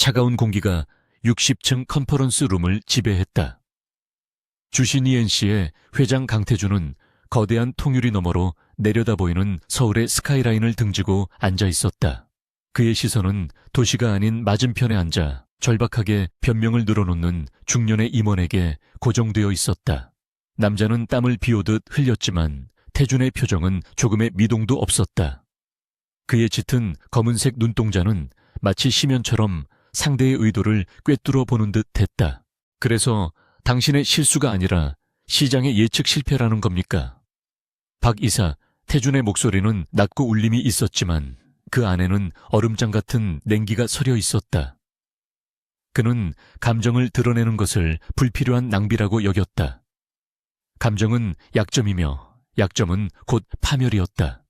차가운 공기가 60층 컨퍼런스 룸을 지배했다. 주신이엔 씨의 회장 강태준은 거대한 통유리 너머로 내려다 보이는 서울의 스카이라인을 등지고 앉아 있었다. 그의 시선은 도시가 아닌 맞은편에 앉아 절박하게 변명을 늘어놓는 중년의 임원에게 고정되어 있었다. 남자는 땀을 비오듯 흘렸지만 태준의 표정은 조금의 미동도 없었다. 그의 짙은 검은색 눈동자는 마치 심연처럼 상대의 의도를 꿰뚫어 보는 듯 했다. 그래서 당신의 실수가 아니라 시장의 예측 실패라는 겁니까? 박 이사, 태준의 목소리는 낮고 울림이 있었지만 그 안에는 얼음장 같은 냉기가 서려 있었다. 그는 감정을 드러내는 것을 불필요한 낭비라고 여겼다. 감정은 약점이며 약점은 곧 파멸이었다.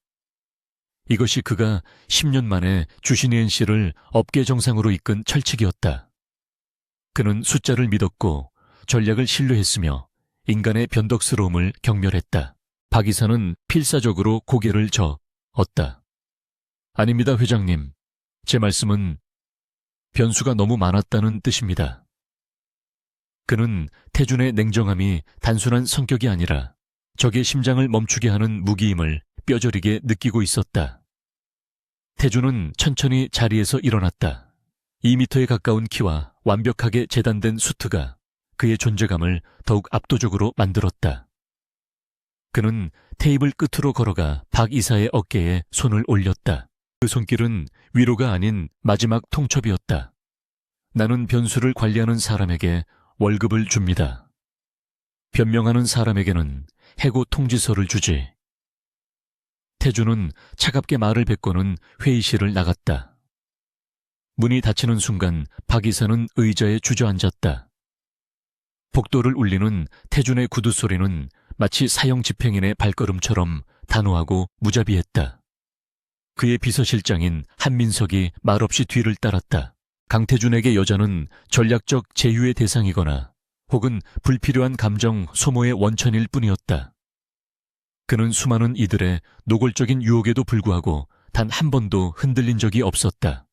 이것이 그가 10년 만에 주신이엔 씨를 업계 정상으로 이끈 철칙이었다. 그는 숫자를 믿었고 전략을 신뢰했으며 인간의 변덕스러움을 경멸했다. 박 이사는 필사적으로 고개를 저었다. 아닙니다, 회장님. 제 말씀은 변수가 너무 많았다는 뜻입니다. 그는 태준의 냉정함이 단순한 성격이 아니라 적의 심장을 멈추게 하는 무기임을 뼈저리게 느끼고 있었다. 태준은 천천히 자리에서 일어났다. 2미터에 가까운 키와 완벽하게 재단된 수트가 그의 존재감을 더욱 압도적으로 만들었다. 그는 테이블 끝으로 걸어가 박 이사의 어깨에 손을 올렸다. 그 손길은 위로가 아닌 마지막 통첩이었다. 나는 변수를 관리하는 사람에게 월급을 줍니다. 변명하는 사람에게는 해고 통지서를 주지. 태준은 차갑게 말을 뱉고는 회의실을 나갔다. 문이 닫히는 순간 박 이사는 의자에 주저앉았다. 복도를 울리는 태준의 구두 소리는 마치 사형 집행인의 발걸음처럼 단호하고 무자비했다. 그의 비서실장인 한민석이 말없이 뒤를 따랐다. 강태준에게 여자는 전략적 제휴의 대상이거나 혹은 불필요한 감정 소모의 원천일 뿐이었다. 그는 수많은 이들의 노골적인 유혹에도 불구하고 단 한 번도 흔들린 적이 없었다.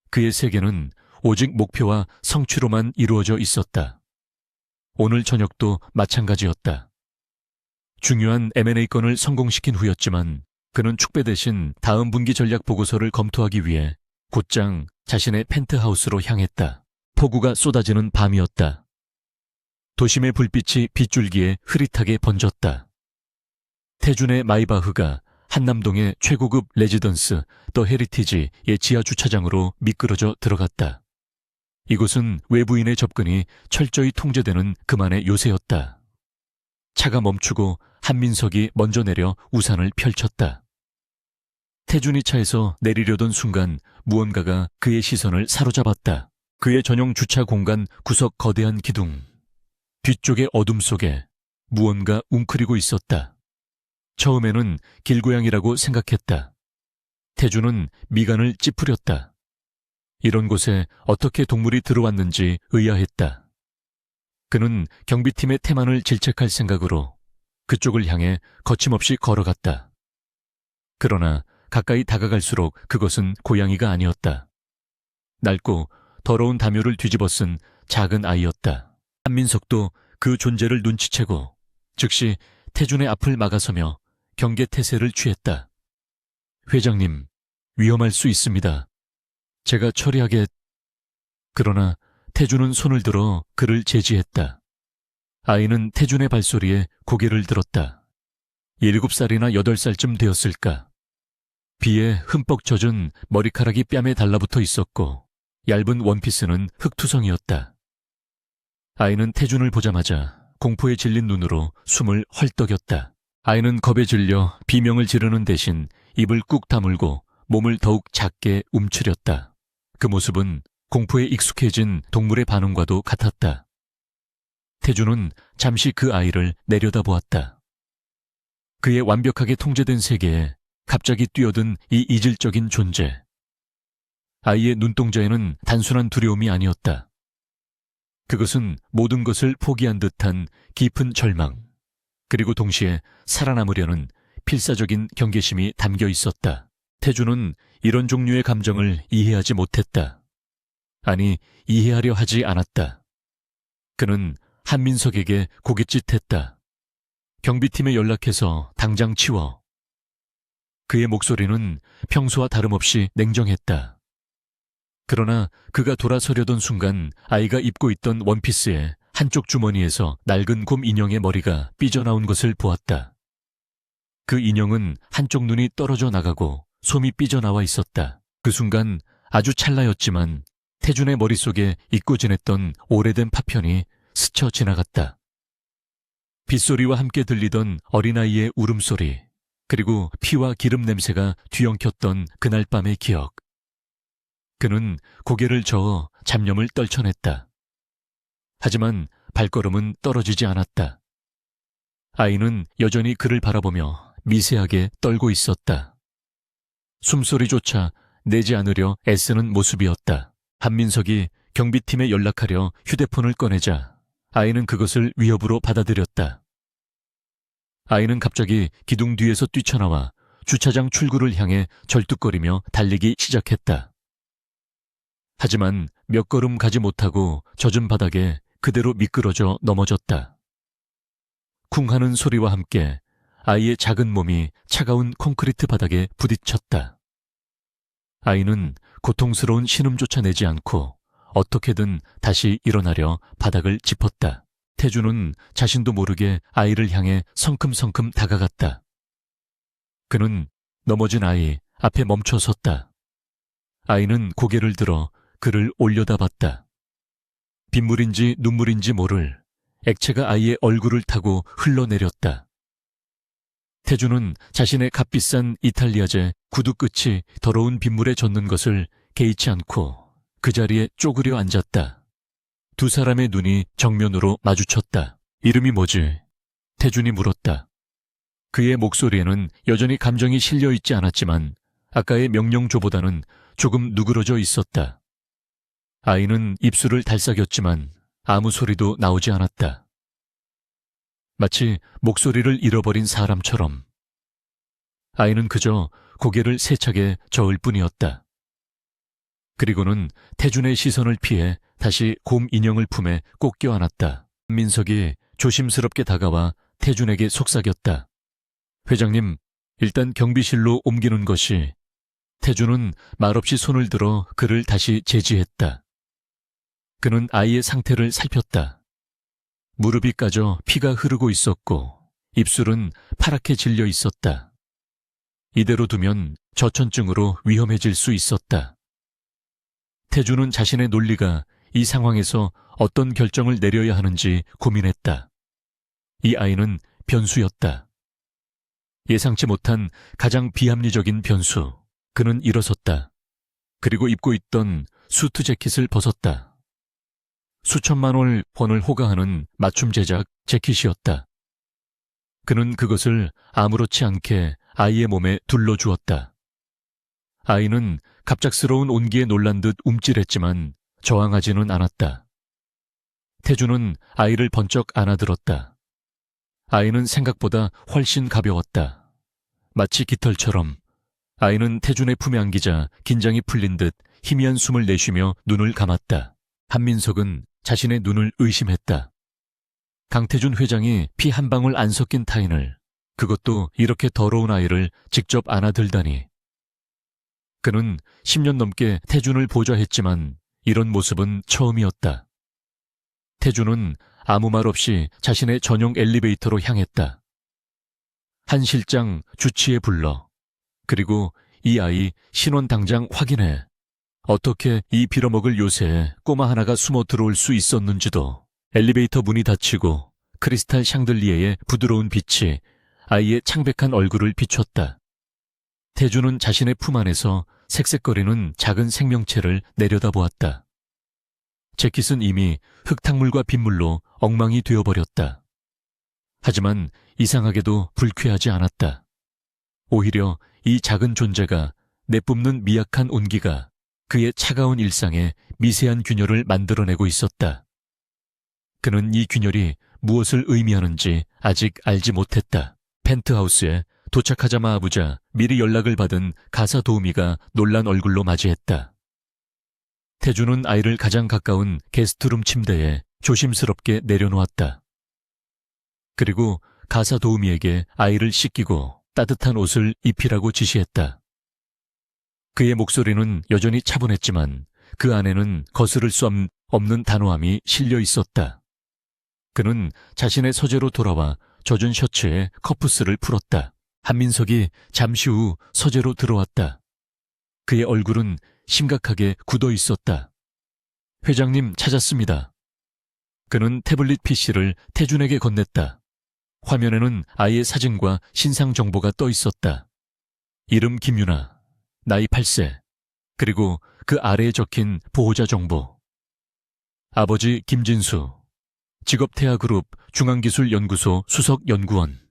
그의 세계는 오직 목표와 성취로만 이루어져 있었다. 오늘 저녁도 마찬가지였다. 중요한 M&A 건을 성공시킨 후였지만 그는 축배 대신 다음 분기 전략 보고서를 검토하기 위해 곧장 자신의 펜트하우스로 향했다. 폭우가 쏟아지는 밤이었다. 도심의 불빛이 빗줄기에 흐릿하게 번졌다. 태준의 마이바흐가 한남동의 최고급 레지던스 더 헤리티지의 지하 주차장으로 미끄러져 들어갔다. 이곳은 외부인의 접근이 철저히 통제되는 그만의 요새였다. 차가 멈추고 한민석이 먼저 내려 우산을 펼쳤다. 태준이 차에서 내리려던 순간 무언가가 그의 시선을 사로잡았다. 그의 전용 주차 공간 구석 거대한 기둥. 뒤쪽의 어둠 속에 무언가 웅크리고 있었다. 처음에는 길고양이라고 생각했다. 태준은 미간을 찌푸렸다. 이런 곳에 어떻게 동물이 들어왔는지 의아했다. 그는 경비팀의 태만을 질책할 생각으로 그쪽을 향해 거침없이 걸어갔다. 그러나 가까이 다가갈수록 그것은 고양이가 아니었다. 낡고 더러운 담요를 뒤집어 쓴 작은 아이였다. 한민석도 그 존재를 눈치채고 즉시 태준의 앞을 막아서며 경계태세를 취했다. 회장님, 위험할 수 있습니다. 제가 처리하게... 그러나 태준은 손을 들어 그를 제지했다. 아이는 태준의 발소리에 고개를 들었다. 7살이나 8살쯤 되었을까. 비에 흠뻑 젖은 머리카락이 뺨에 달라붙어 있었고 얇은 원피스는 흙투성이었다. 아이는 태준을 보자마자 공포에 질린 눈으로 숨을 헐떡였다. 아이는 겁에 질려 비명을 지르는 대신 입을 꾹 다물고 몸을 더욱 작게 움츠렸다. 그 모습은 공포에 익숙해진 동물의 반응과도 같았다. 태준은 잠시 그 아이를 내려다보았다. 그의 완벽하게 통제된 세계에 갑자기 뛰어든 이 이질적인 존재. 아이의 눈동자에는 단순한 두려움이 아니었다. 그것은 모든 것을 포기한 듯한 깊은 절망, 그리고 동시에 살아남으려는 필사적인 경계심이 담겨 있었다. 태준은 이런 종류의 감정을 이해하지 못했다. 아니, 이해하려 하지 않았다. 그는 한민석에게 고깃짓했다. 경비팀에 연락해서 당장 치워. 그의 목소리는 평소와 다름없이 냉정했다. 그러나 그가 돌아서려던 순간 아이가 입고 있던 원피스의 한쪽 주머니에서 낡은 곰 인형의 머리가 삐져나온 것을 보았다. 그 인형은 한쪽 눈이 떨어져 나가고 솜이 삐져나와 있었다. 그 순간 아주 찰나였지만 태준의 머릿속에 잊고 지냈던 오래된 파편이 스쳐 지나갔다. 빗소리와 함께 들리던 어린아이의 울음소리, 그리고 피와 기름 냄새가 뒤엉켰던 그날 밤의 기억. 그는 고개를 저어 잡념을 떨쳐냈다. 하지만 발걸음은 떨어지지 않았다. 아이는 여전히 그를 바라보며 미세하게 떨고 있었다. 숨소리조차 내지 않으려 애쓰는 모습이었다. 한민석이 경비팀에 연락하려 휴대폰을 꺼내자 아이는 그것을 위협으로 받아들였다. 아이는 갑자기 기둥 뒤에서 뛰쳐나와 주차장 출구를 향해 절뚝거리며 달리기 시작했다. 하지만 몇 걸음 가지 못하고 젖은 바닥에 그대로 미끄러져 넘어졌다. 쿵 하는 소리와 함께 아이의 작은 몸이 차가운 콘크리트 바닥에 부딪혔다. 아이는 고통스러운 신음조차 내지 않고 어떻게든 다시 일어나려 바닥을 짚었다. 태준은 자신도 모르게 아이를 향해 성큼성큼 다가갔다. 그는 넘어진 아이 앞에 멈춰 섰다. 아이는 고개를 들어 그를 올려다봤다. 빗물인지 눈물인지 모를 액체가 아이의 얼굴을 타고 흘러내렸다. 태준은 자신의 값비싼 이탈리아제 구두 끝이 더러운 빗물에 젖는 것을 개의치 않고 그 자리에 쪼그려 앉았다. 두 사람의 눈이 정면으로 마주쳤다. 이름이 뭐지? 태준이 물었다. 그의 목소리에는 여전히 감정이 실려있지 않았지만 아까의 명령조보다는 조금 누그러져 있었다. 아이는 입술을 달싹였지만 아무 소리도 나오지 않았다. 마치 목소리를 잃어버린 사람처럼. 아이는 그저 고개를 세차게 저을 뿐이었다. 그리고는 태준의 시선을 피해 다시 곰 인형을 품에 꼭 껴안았다. 민석이 조심스럽게 다가와 태준에게 속삭였다. 회장님, 일단 경비실로 옮기는 것이. 태준은 말없이 손을 들어 그를 다시 제지했다. 그는 아이의 상태를 살폈다. 무릎이 까져 피가 흐르고 있었고 입술은 파랗게 질려 있었다. 이대로 두면 저천증으로 위험해질 수 있었다. 태준은 자신의 논리가 이 상황에서 어떤 결정을 내려야 하는지 고민했다. 이 아이는 변수였다. 예상치 못한 가장 비합리적인 변수. 그는 일어섰다. 그리고 입고 있던 수트 재킷을 벗었다. 수천만 원을 호가하는 맞춤 제작 재킷이었다. 그는 그것을 아무렇지 않게 아이의 몸에 둘러주었다. 아이는 갑작스러운 온기에 놀란 듯 움찔했지만 저항하지는 않았다. 태준은 아이를 번쩍 안아들었다. 아이는 생각보다 훨씬 가벼웠다. 마치 깃털처럼. 아이는 태준의 품에 안기자 긴장이 풀린 듯 희미한 숨을 내쉬며 눈을 감았다. 한민석은 자신의 눈을 의심했다. 강태준 회장이 피 한 방울 안 섞인 타인을, 그것도 이렇게 더러운 아이를 직접 안아들다니. 그는 10년 넘게 태준을 보좌했지만 이런 모습은 처음이었다. 태준은 아무 말 없이 자신의 전용 엘리베이터로 향했다. 한 실장 주치에 불러. 그리고 이 아이 신원 당장 확인해. 어떻게 이 빌어먹을 요새에 꼬마 하나가 숨어 들어올 수 있었는지도. 엘리베이터 문이 닫히고 크리스탈 샹들리에의 부드러운 빛이 아이의 창백한 얼굴을 비췄다. 태준은 자신의 품 안에서 색색거리는 작은 생명체를 내려다보았다. 재킷은 이미 흙탕물과 빗물로 엉망이 되어버렸다. 하지만 이상하게도 불쾌하지 않았다. 오히려 이 작은 존재가 내뿜는 미약한 온기가 그의 차가운 일상에 미세한 균열을 만들어내고 있었다. 그는 이 균열이 무엇을 의미하는지 아직 알지 못했다. 펜트하우스에 도착하자마자 미리 연락을 받은 가사 도우미가 놀란 얼굴로 맞이했다. 태주는 아이를 가장 가까운 게스트룸 침대에 조심스럽게 내려놓았다. 그리고 가사 도우미에게 아이를 씻기고 따뜻한 옷을 입히라고 지시했다. 그의 목소리는 여전히 차분했지만 그 안에는 거스를 수 없는 단호함이 실려 있었다. 그는 자신의 서재로 돌아와 젖은 셔츠에 커프스를 풀었다. 한민석이 잠시 후 서재로 들어왔다. 그의 얼굴은 심각하게 굳어 있었다. 회장님 찾았습니다. 그는 태블릿 PC를 태준에게 건넸다. 화면에는 아이의 사진과 신상 정보가 떠 있었다. 이름 김유나, 나이 8세, 그리고 그 아래에 적힌 보호자 정보. 아버지 김진수, 직업태아그룹 중앙기술연구소 수석연구원.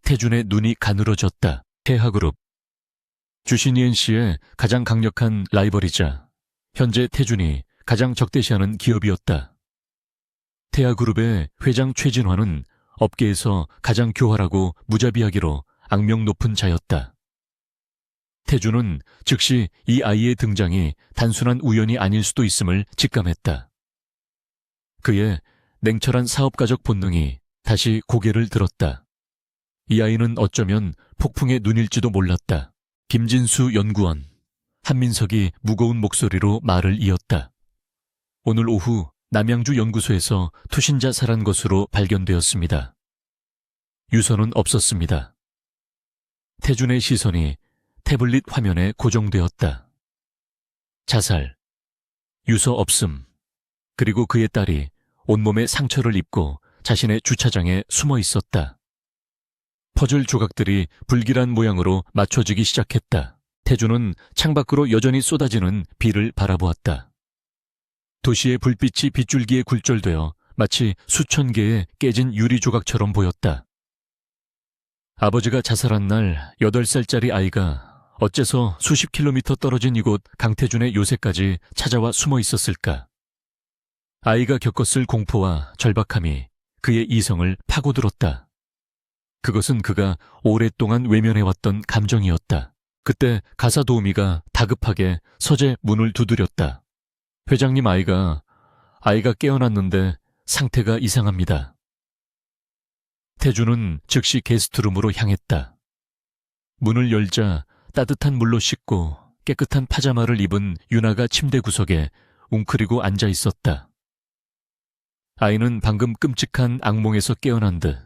태준의 눈이 가늘어졌다. 태아그룹. 주신이엔 씨의 가장 강력한 라이벌이자 현재 태준이 가장 적대시하는 기업이었다. 태아그룹의 회장 최진화는 업계에서 가장 교활하고 무자비하기로 악명 높은 자였다. 태준은 즉시 이 아이의 등장이 단순한 우연이 아닐 수도 있음을 직감했다. 그의 냉철한 사업가적 본능이 다시 고개를 들었다. 이 아이는 어쩌면 폭풍의 눈일지도 몰랐다. 김진수 연구원. 한민석이 무거운 목소리로 말을 이었다. 오늘 오후 남양주 연구소에서 투신자 살한 것으로 발견되었습니다. 유서는 없었습니다. 태준의 시선이 태블릿 화면에 고정되었다. 자살, 유서 없음, 그리고 그의 딸이 온몸에 상처를 입고 자신의 주차장에 숨어 있었다. 퍼즐 조각들이 불길한 모양으로 맞춰지기 시작했다. 태준은 창밖으로 여전히 쏟아지는 비를 바라보았다. 도시의 불빛이 빗줄기에 굴절되어 마치 수천 개의 깨진 유리 조각처럼 보였다. 아버지가 자살한 날 8살짜리 아이가 어째서 수십 킬로미터 떨어진 이곳 강태준의 요새까지 찾아와 숨어 있었을까? 아이가 겪었을 공포와 절박함이 그의 이성을 파고들었다. 그것은 그가 오랫동안 외면해왔던 감정이었다. 그때 가사 도우미가 다급하게 서재 문을 두드렸다. 회장님, 아이가 깨어났는데 상태가 이상합니다. 태준은 즉시 게스트룸으로 향했다. 문을 열자 따뜻한 물로 씻고 깨끗한 파자마를 입은 유나가 침대 구석에 웅크리고 앉아 있었다. 아이는 방금 끔찍한 악몽에서 깨어난 듯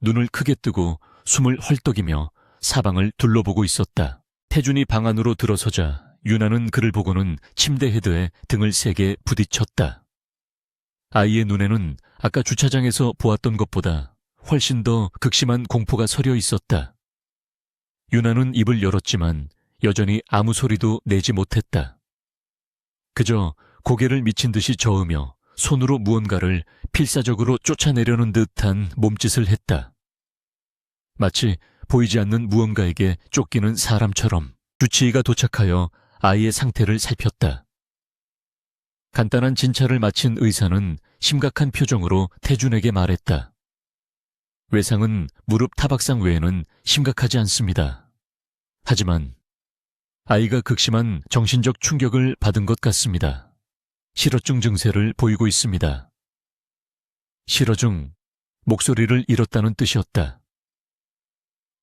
눈을 크게 뜨고 숨을 헐떡이며 사방을 둘러보고 있었다. 태준이 방 안으로 들어서자 유나는 그를 보고는 침대 헤드에 등을 세게 부딪혔다. 아이의 눈에는 아까 주차장에서 보았던 것보다 훨씬 더 극심한 공포가 서려 있었다. 유나는 입을 열었지만 여전히 아무 소리도 내지 못했다. 그저 고개를 미친 듯이 저으며 손으로 무언가를 필사적으로 쫓아내려는 듯한 몸짓을 했다. 마치 보이지 않는 무언가에게 쫓기는 사람처럼. 주치의가 도착하여 아이의 상태를 살폈다. 간단한 진찰을 마친 의사는 심각한 표정으로 태준에게 말했다. 외상은 무릎 타박상 외에는 심각하지 않습니다. 하지만 아이가 극심한 정신적 충격을 받은 것 같습니다. 실어증 증세를 보이고 있습니다. 실어증, 목소리를 잃었다는 뜻이었다.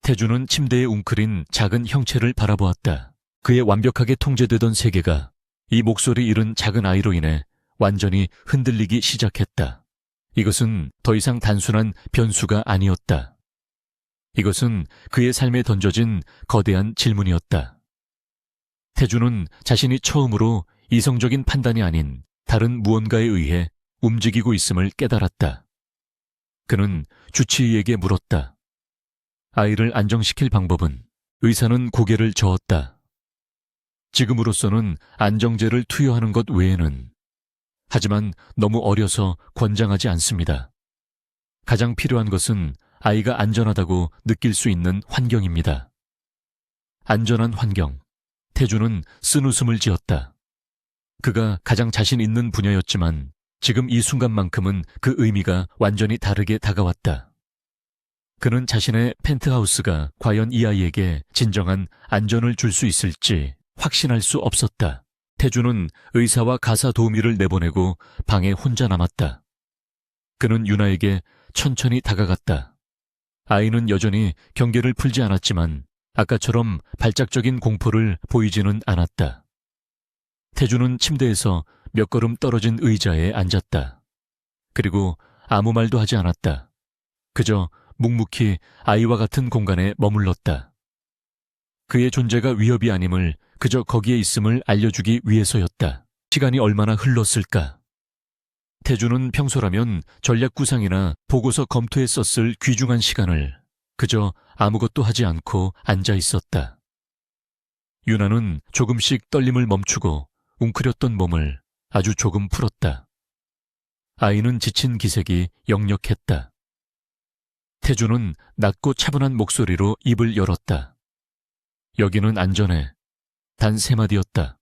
태준은 침대에 웅크린 작은 형체를 바라보았다. 그의 완벽하게 통제되던 세계가 이 목소리 잃은 작은 아이로 인해 완전히 흔들리기 시작했다. 이것은 더 이상 단순한 변수가 아니었다. 이것은 그의 삶에 던져진 거대한 질문이었다. 태준은 자신이 처음으로 이성적인 판단이 아닌 다른 무언가에 의해 움직이고 있음을 깨달았다. 그는 주치의에게 물었다. 아이를 안정시킬 방법은? 의사는 고개를 저었다. 지금으로서는 안정제를 투여하는 것 외에는. 하지만 너무 어려서 권장하지 않습니다. 가장 필요한 것은 아이가 안전하다고 느낄 수 있는 환경입니다. 안전한 환경. 태준은 쓴웃음을 지었다. 그가 가장 자신 있는 분야였지만 지금 이 순간만큼은 그 의미가 완전히 다르게 다가왔다. 그는 자신의 펜트하우스가 과연 이 아이에게 진정한 안전을 줄 수 있을지 확신할 수 없었다. 태주는 의사와 가사 도우미를 내보내고 방에 혼자 남았다. 그는 유나에게 천천히 다가갔다. 아이는 여전히 경계를 풀지 않았지만 아까처럼 발작적인 공포를 보이지는 않았다. 태주는 침대에서 몇 걸음 떨어진 의자에 앉았다. 그리고 아무 말도 하지 않았다. 그저 묵묵히 아이와 같은 공간에 머물렀다. 그의 존재가 위협이 아님을 그저 거기에 있음을 알려주기 위해서였다. 시간이 얼마나 흘렀을까? 태주는 평소라면 전략구상이나 보고서 검토에 썼을 귀중한 시간을 그저 아무것도 하지 않고 앉아 있었다. 유나는 조금씩 떨림을 멈추고 웅크렸던 몸을 아주 조금 풀었다. 아이는 지친 기색이 역력했다. 태주는 낮고 차분한 목소리로 입을 열었다. 여기는 안전해. 단 3마디였다.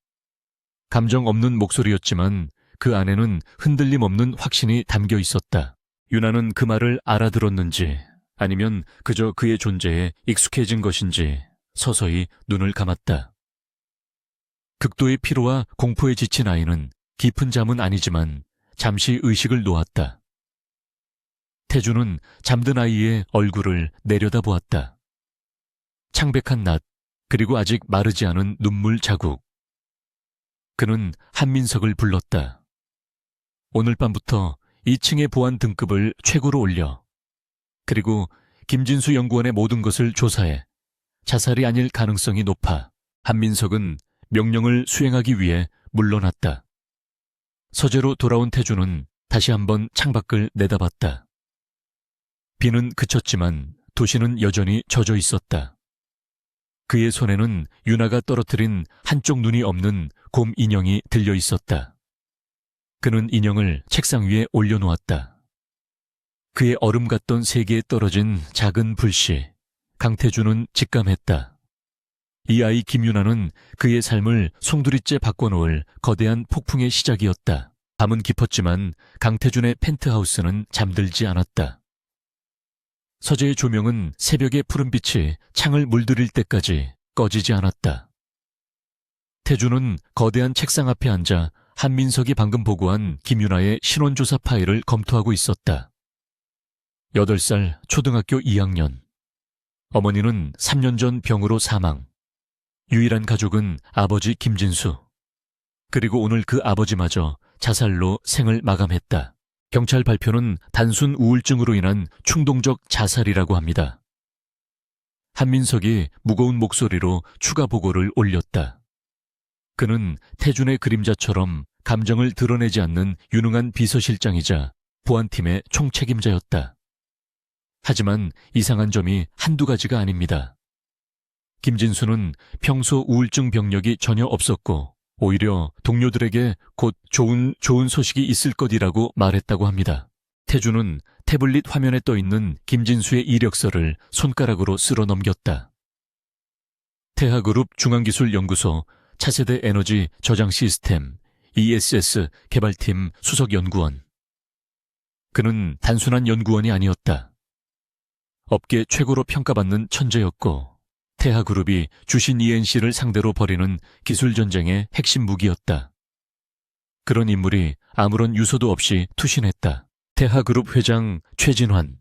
감정 없는 목소리였지만 그 안에는 흔들림 없는 확신이 담겨 있었다. 유나는 그 말을 알아들었는지 아니면 그저 그의 존재에 익숙해진 것인지 서서히 눈을 감았다. 극도의 피로와 공포에 지친 아이는 깊은 잠은 아니지만 잠시 의식을 놓았다. 태주는 잠든 아이의 얼굴을 내려다보았다. 창백한 낯, 그리고 아직 마르지 않은 눈물 자국. 그는 한민석을 불렀다. 오늘 밤부터 2층의 보안 등급을 최고로 올려. 그리고 김진수 연구원의 모든 것을 조사해. 자살이 아닐 가능성이 높아. 한민석은 명령을 수행하기 위해 물러났다. 서재로 돌아온 태주는 다시 한번 창밖을 내다봤다. 비는 그쳤지만 도시는 여전히 젖어 있었다. 그의 손에는 유나가 떨어뜨린 한쪽 눈이 없는 곰 인형이 들려 있었다. 그는 인형을 책상 위에 올려놓았다. 그의 얼음 같던 세계에 떨어진 작은 불씨, 강태주는 직감했다. 이 아이 김유나는 그의 삶을 송두리째 바꿔놓을 거대한 폭풍의 시작이었다. 밤은 깊었지만 강태준의 펜트하우스는 잠들지 않았다. 서재의 조명은 새벽의 푸른 빛이 창을 물들일 때까지 꺼지지 않았다. 태주는 거대한 책상 앞에 앉아 한민석이 방금 보고한 김유나의 신원조사 파일을 검토하고 있었다. 8살 초등학교 2학년. 어머니는 3년 전 병으로 사망. 유일한 가족은 아버지 김진수. 그리고 오늘 그 아버지마저 자살로 생을 마감했다. 경찰 발표는 단순 우울증으로 인한 충동적 자살이라고 합니다. 한민석이 무거운 목소리로 추가 보고를 올렸다. 그는 태준의 그림자처럼 감정을 드러내지 않는 유능한 비서실장이자 보안팀의 총책임자였다. 하지만 이상한 점이 한두 가지가 아닙니다. 김진수는 평소 우울증 병력이 전혀 없었고 오히려 동료들에게 곧 좋은 소식이 있을 것이라고 말했다고 합니다. 태주는 태블릿 화면에 떠있는 김진수의 이력서를 손가락으로 쓸어 넘겼다. 태하그룹 중앙기술연구소 차세대 에너지 저장 시스템 ESS 개발팀 수석연구원. 그는 단순한 연구원이 아니었다. 업계 최고로 평가받는 천재였고 태하그룹이 주신 ENC를 상대로 벌이는 기술전쟁의 핵심 무기였다. 그런 인물이 아무런 유서도 없이 투신했다. 태하그룹 회장 최진환.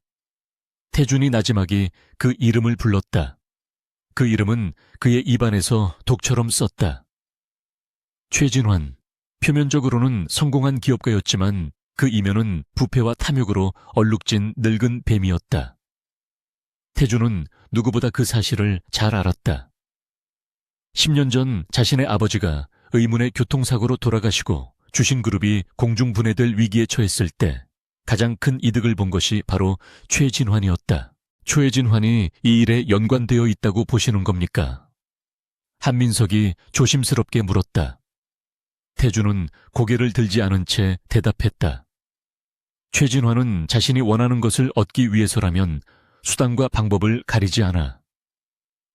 태준이 나지막이 그 이름을 불렀다. 그 이름은 그의 입안에서 독처럼 썼다. 최진환. 표면적으로는 성공한 기업가였지만 그 이면은 부패와 탐욕으로 얼룩진 늙은 뱀이었다. 태주는 누구보다 그 사실을 잘 알았다. 10년 전 자신의 아버지가 의문의 교통사고로 돌아가시고 주신그룹이 공중분해될 위기에 처했을 때 가장 큰 이득을 본 것이 바로 최진환이었다. 최진환이 이 일에 연관되어 있다고 보시는 겁니까? 한민석이 조심스럽게 물었다. 태주는 고개를 들지 않은 채 대답했다. 최진환은 자신이 원하는 것을 얻기 위해서라면 수단과 방법을 가리지 않아.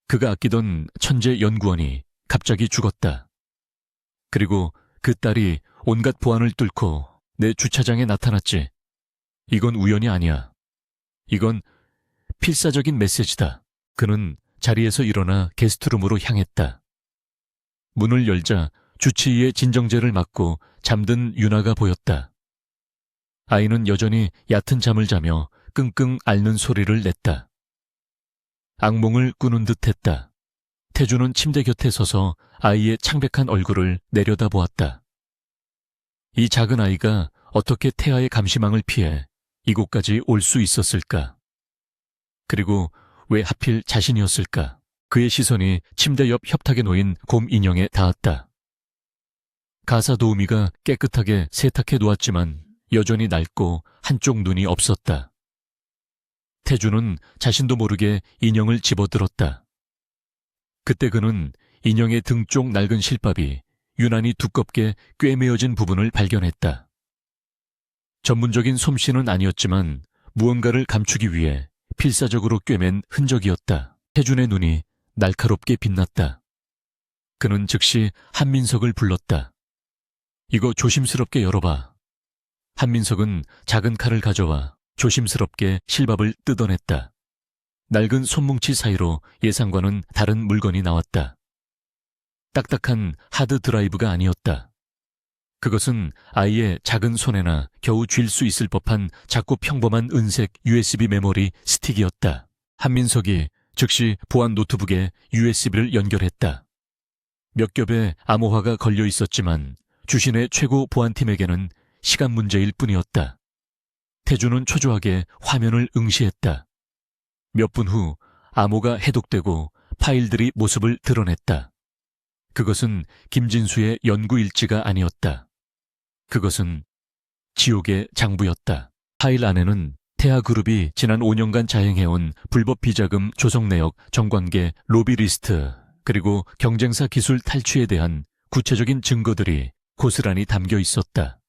그가 아끼던 천재 연구원이 갑자기 죽었다. 그리고 그 딸이 온갖 보안을 뚫고 내 주차장에 나타났지. 이건 우연이 아니야. 이건 필사적인 메시지다. 그는 자리에서 일어나 게스트룸으로 향했다. 문을 열자 주치의의 진정제를 맞고 잠든 윤아가 보였다. 아이는 여전히 얕은 잠을 자며 끙끙 앓는 소리를 냈다. 악몽을 꾸는 듯했다. 태주는 침대 곁에 서서 아이의 창백한 얼굴을 내려다보았다. 이 작은 아이가 어떻게 태아의 감시망을 피해 이곳까지 올 수 있었을까? 그리고 왜 하필 자신이었을까? 그의 시선이 침대 옆 협탁에 놓인 곰 인형에 닿았다. 가사 도우미가 깨끗하게 세탁해 놓았지만 여전히 낡고 한쪽 눈이 없었다. 태주는 자신도 모르게 인형을 집어들었다. 그때 그는 인형의 등 쪽 낡은 실밥이 유난히 두껍게 꿰매어진 부분을 발견했다. 전문적인 솜씨는 아니었지만 무언가를 감추기 위해 필사적으로 꿰맨 흔적이었다. 태준의 눈이 날카롭게 빛났다. 그는 즉시 한민석을 불렀다. 이거 조심스럽게 열어봐. 한민석은 작은 칼을 가져와 조심스럽게 실밥을 뜯어냈다. 낡은 손뭉치 사이로 예상과는 다른 물건이 나왔다. 딱딱한 하드 드라이브가 아니었다. 그것은 아이의 작은 손에나 겨우 쥘 수 있을 법한 작고 평범한 은색 USB 메모리 스틱이었다. 한민석이 즉시 보안 노트북에 USB를 연결했다. 몇 겹의 암호화가 걸려 있었지만 주신의 최고 보안팀에게는 시간 문제일 뿐이었다. 태주는 초조하게 화면을 응시했다. 몇 분 후 암호가 해독되고 파일들이 모습을 드러냈다. 그것은 김진수의 연구 일지가 아니었다. 그것은 지옥의 장부였다. 파일 안에는 태아그룹이 지난 5년간 자행해온 불법 비자금 조성 내역, 정관계, 로비 리스트, 그리고 경쟁사 기술 탈취에 대한 구체적인 증거들이 고스란히 담겨 있었다.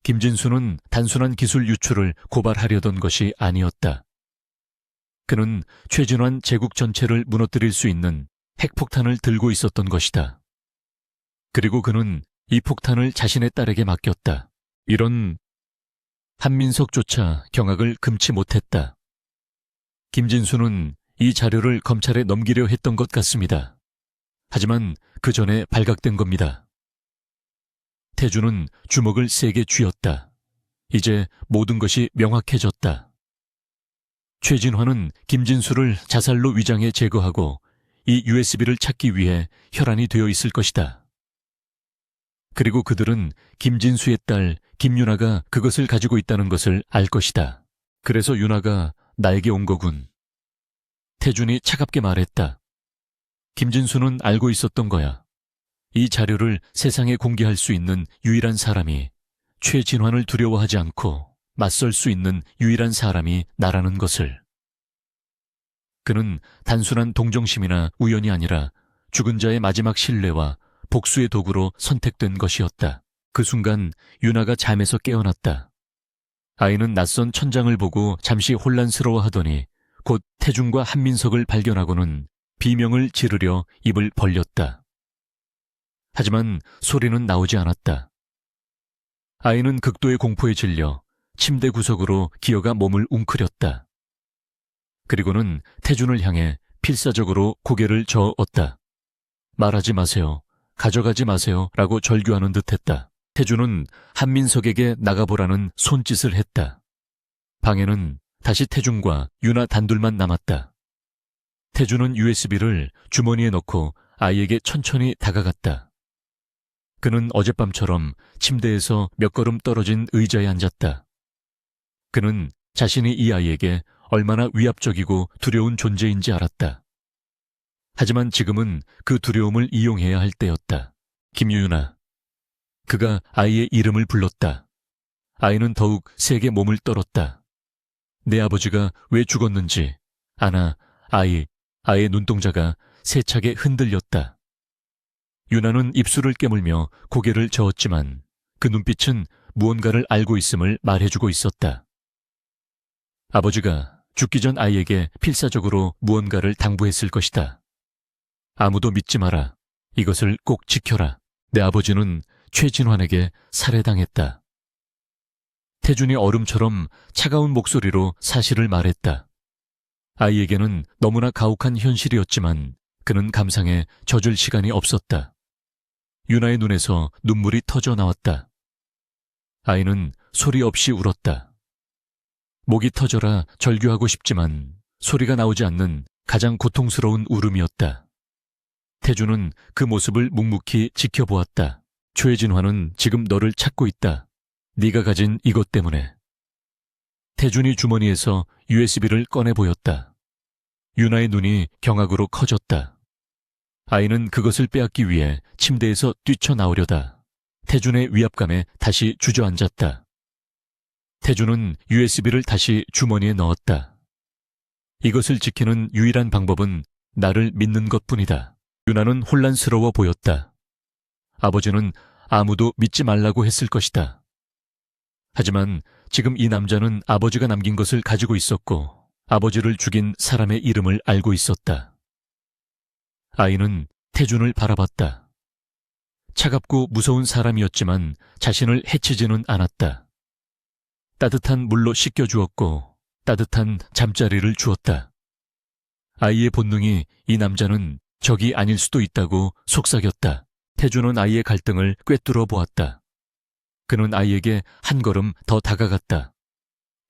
김진수는 단순한 기술 유출을 고발하려던 것이 아니었다. 그는 최진환 제국 전체를 무너뜨릴 수 있는 핵폭탄을 들고 있었던 것이다. 그리고 그는 이 폭탄을 자신의 딸에게 맡겼다. 이런 한민석조차 경악을 금치 못했다. 김진수는 이 자료를 검찰에 넘기려 했던 것 같습니다. 하지만 그 전에 발각된 겁니다. 태주는 주먹을 세게 쥐었다. 이제 모든 것이 명확해졌다. 최진환은 김진수를 자살로 위장해 제거하고 이 USB를 찾기 위해 혈안이 되어 있을 것이다. 그리고 그들은 김진수의 딸 김윤아가 그것을 가지고 있다는 것을 알 것이다. 그래서 윤아가 나에게 온 거군. 태준이 차갑게 말했다. 김진수는 알고 있었던 거야. 이 자료를 세상에 공개할 수 있는 유일한 사람이, 최진환을 두려워하지 않고 맞설 수 있는 유일한 사람이 나라는 것을. 그는 단순한 동정심이나 우연이 아니라 죽은 자의 마지막 신뢰와 복수의 도구로 선택된 것이었다. 그 순간 윤아가 잠에서 깨어났다. 아이는 낯선 천장을 보고 잠시 혼란스러워하더니 곧 태중과 한민석을 발견하고는 비명을 지르려 입을 벌렸다. 하지만 소리는 나오지 않았다. 아이는 극도의 공포에 질려 침대 구석으로 기어가 몸을 웅크렸다. 그리고는 태준을 향해 필사적으로 고개를 저었다. 말하지 마세요. 가져가지 마세요. 라고 절규하는 듯했다. 태준은 한민석에게 나가보라는 손짓을 했다. 방에는 다시 태준과 윤아 단둘만 남았다. 태준은 USB를 주머니에 넣고 아이에게 천천히 다가갔다. 그는 어젯밤처럼 침대에서 몇 걸음 떨어진 의자에 앉았다. 그는 자신이 이 아이에게 얼마나 위압적이고 두려운 존재인지 알았다. 하지만 지금은 그 두려움을 이용해야 할 때였다. 김유윤아. 그가 아이의 이름을 불렀다. 아이는 더욱 세게 몸을 떨었다. 내 아버지가 왜 죽었는지, 아나, 아이의 눈동자가 세차게 흔들렸다. 유나는 입술을 깨물며 고개를 저었지만 그 눈빛은 무언가를 알고 있음을 말해주고 있었다. 아버지가 죽기 전 아이에게 필사적으로 무언가를 당부했을 것이다. 아무도 믿지 마라. 이것을 꼭 지켜라. 내 아버지는 최진환에게 살해당했다. 태준이 얼음처럼 차가운 목소리로 사실을 말했다. 아이에게는 너무나 가혹한 현실이었지만 그는 감상에 젖을 시간이 없었다. 유나의 눈에서 눈물이 터져 나왔다. 아이는 소리 없이 울었다. 목이 터져라 절규하고 싶지만 소리가 나오지 않는 가장 고통스러운 울음이었다. 태주는 그 모습을 묵묵히 지켜보았다. 최진화는 지금 너를 찾고 있다. 네가 가진 이것 때문에. 태준이 주머니에서 USB를 꺼내 보였다. 유나의 눈이 경악으로 커졌다. 아이는 그것을 빼앗기 위해 침대에서 뛰쳐나오려다 태준의 위압감에 다시 주저앉았다. 태준은 USB를 다시 주머니에 넣었다. 이것을 지키는 유일한 방법은 나를 믿는 것뿐이다. 유나는 혼란스러워 보였다. 아버지는 아무도 믿지 말라고 했을 것이다. 하지만 지금 이 남자는 아버지가 남긴 것을 가지고 있었고 아버지를 죽인 사람의 이름을 알고 있었다. 아이는 태준을 바라봤다. 차갑고 무서운 사람이었지만 자신을 해치지는 않았다. 따뜻한 물로 씻겨주었고 따뜻한 잠자리를 주었다. 아이의 본능이 이 남자는 적이 아닐 수도 있다고 속삭였다. 태준은 아이의 갈등을 꿰뚫어 보았다. 그는 아이에게 한 걸음 더 다가갔다.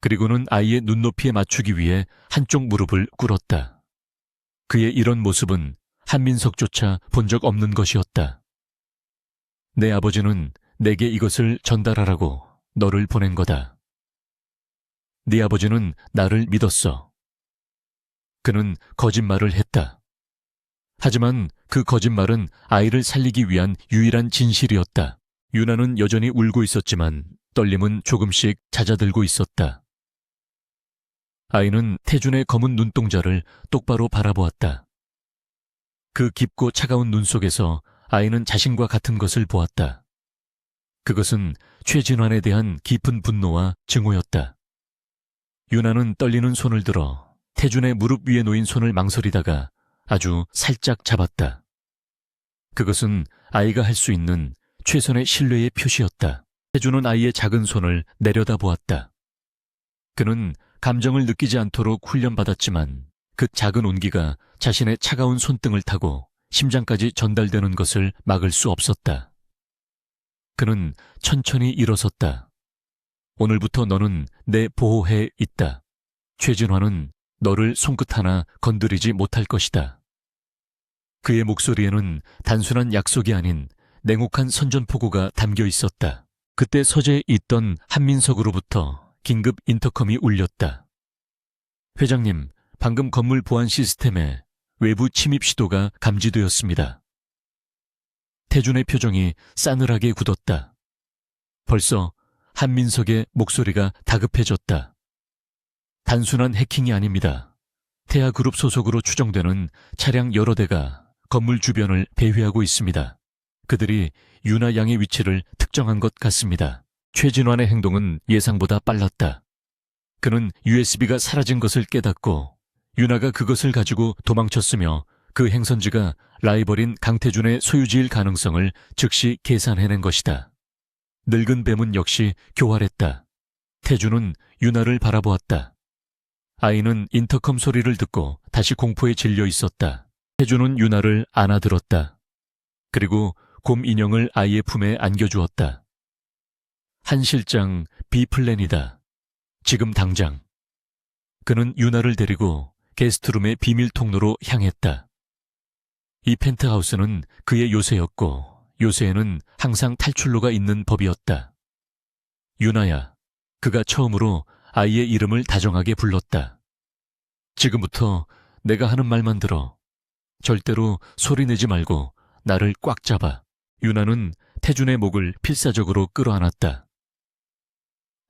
그리고는 아이의 눈높이에 맞추기 위해 한쪽 무릎을 꿇었다. 그의 이런 모습은 한민석조차 본 적 없는 것이었다. 내 아버지는 내게 이것을 전달하라고 너를 보낸 거다. 네 아버지는 나를 믿었어. 그는 거짓말을 했다. 하지만 그 거짓말은 아이를 살리기 위한 유일한 진실이었다. 유나는 여전히 울고 있었지만 떨림은 조금씩 잦아들고 있었다. 아이는 태준의 검은 눈동자를 똑바로 바라보았다. 그 깊고 차가운 눈 속에서 아이는 자신과 같은 것을 보았다. 그것은 최진환에 대한 깊은 분노와 증오였다. 유나는 떨리는 손을 들어 태준의 무릎 위에 놓인 손을 망설이다가 아주 살짝 잡았다. 그것은 아이가 할 수 있는 최선의 신뢰의 표시였다. 태준은 아이의 작은 손을 내려다보았다. 그는 감정을 느끼지 않도록 훈련받았지만 그 작은 온기가 자신의 차가운 손등을 타고 심장까지 전달되는 것을 막을 수 없었다. 그는 천천히 일어섰다. 오늘부터 너는 내 보호해에 있다. 최진화는 너를 손끝 하나 건드리지 못할 것이다. 그의 목소리에는 단순한 약속이 아닌 냉혹한 선전포고가 담겨 있었다. 그때 서재에 있던 한민석으로부터 긴급 인터컴이 울렸다. 회장님, 방금 건물 보안 시스템에 외부 침입 시도가 감지되었습니다. 태준의 표정이 싸늘하게 굳었다. 벌써 한민석의 목소리가 다급해졌다. 단순한 해킹이 아닙니다. 태아그룹 소속으로 추정되는 차량 여러 대가 건물 주변을 배회하고 있습니다. 그들이 유나 양의 위치를 특정한 것 같습니다. 최진환의 행동은 예상보다 빨랐다. 그는 USB가 사라진 것을 깨닫고 유나가 그것을 가지고 도망쳤으며 그 행선지가 라이벌인 강태준의 소유지일 가능성을 즉시 계산해낸 것이다. 늙은 뱀은 역시 교활했다. 태준은 유나를 바라보았다. 아이는 인터컴 소리를 듣고 다시 공포에 질려 있었다. 태준은 유나를 안아들었다. 그리고 곰 인형을 아이의 품에 안겨주었다. 한 실장 B플랜이다. 지금 당장. 그는 유나를 데리고 게스트룸의 비밀 통로로 향했다. 이 펜트하우스는 그의 요새였고 요새에는 항상 탈출로가 있는 법이었다. 유나야, 그가 처음으로 아이의 이름을 다정하게 불렀다. 지금부터 내가 하는 말만 들어. 절대로 소리 내지 말고 나를 꽉 잡아. 유나는 태준의 목을 필사적으로 끌어안았다.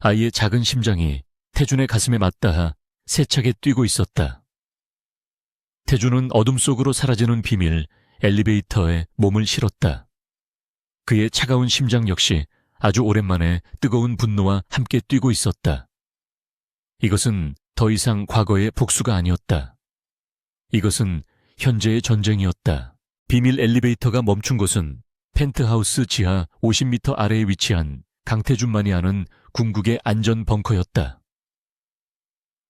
아이의 작은 심장이 태준의 가슴에 맞닿아 세차게 뛰고 있었다. 태준은 어둠 속으로 사라지는 비밀 엘리베이터에 몸을 실었다. 그의 차가운 심장 역시 아주 오랜만에 뜨거운 분노와 함께 뛰고 있었다. 이것은 더 이상 과거의 복수가 아니었다. 이것은 현재의 전쟁이었다. 비밀 엘리베이터가 멈춘 곳은 펜트하우스 지하 50m 아래에 위치한 강태준만이 아는 궁극의 안전 벙커였다.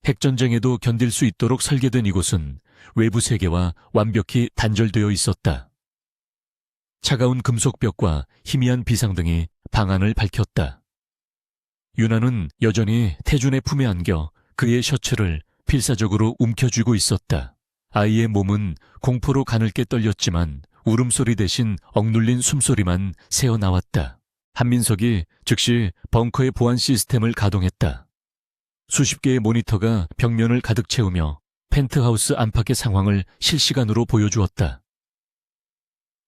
핵전쟁에도 견딜 수 있도록 설계된 이곳은 외부 세계와 완벽히 단절되어 있었다. 차가운 금속벽과 희미한 비상등이 방안을 밝혔다. 유나는 여전히 태준의 품에 안겨 그의 셔츠를 필사적으로 움켜쥐고 있었다. 아이의 몸은 공포로 가늘게 떨렸지만 울음소리 대신 억눌린 숨소리만 새어나왔다. 한민석이 즉시 벙커의 보안 시스템을 가동했다. 수십 개의 모니터가 벽면을 가득 채우며 펜트하우스 안팎의 상황을 실시간으로 보여주었다.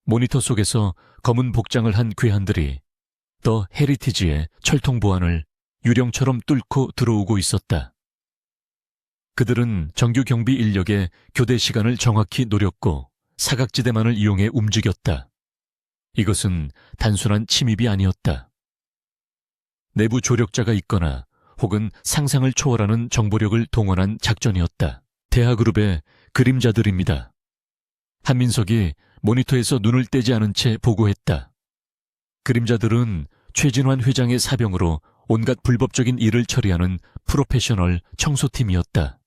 모니터 속에서 검은 복장을 한 괴한들이 더 헤리티지의 철통 보안을 유령처럼 뚫고 들어오고 있었다. 그들은 정규 경비 인력의 교대 시간을 정확히 노렸고 사각지대만을 이용해 움직였다. 이것은 단순한 침입이 아니었다. 내부 조력자가 있거나 혹은 상상을 초월하는 정보력을 동원한 작전이었다. 대하그룹의 그림자들입니다. 한민석이 모니터에서 눈을 떼지 않은 채 보고했다. 그림자들은 최진환 회장의 사병으로 온갖 불법적인 일을 처리하는 프로페셔널 청소팀이었다.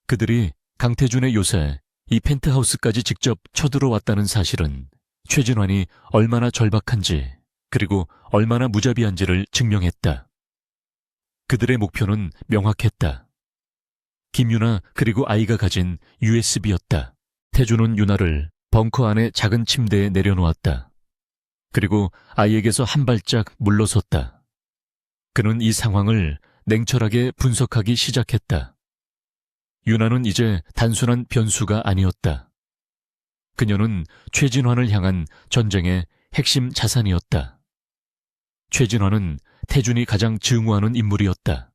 그들이 강태준의 요새 이 펜트하우스까지 직접 쳐들어왔다는 사실은 최진환이 얼마나 절박한지 그리고 얼마나 무자비한지를 증명했다. 그들의 목표는 명확했다. 김유나 그리고 아이가 가진 USB였다. 태준은 유나를 벙커 안의 작은 침대에 내려놓았다. 그리고 아이에게서 한 발짝 물러섰다. 그는 이 상황을 냉철하게 분석하기 시작했다. 유나는 이제 단순한 변수가 아니었다. 그녀는 최진환을 향한 전쟁의 핵심 자산이었다. 최진환은 태준이 가장 증오하는 인물이었다.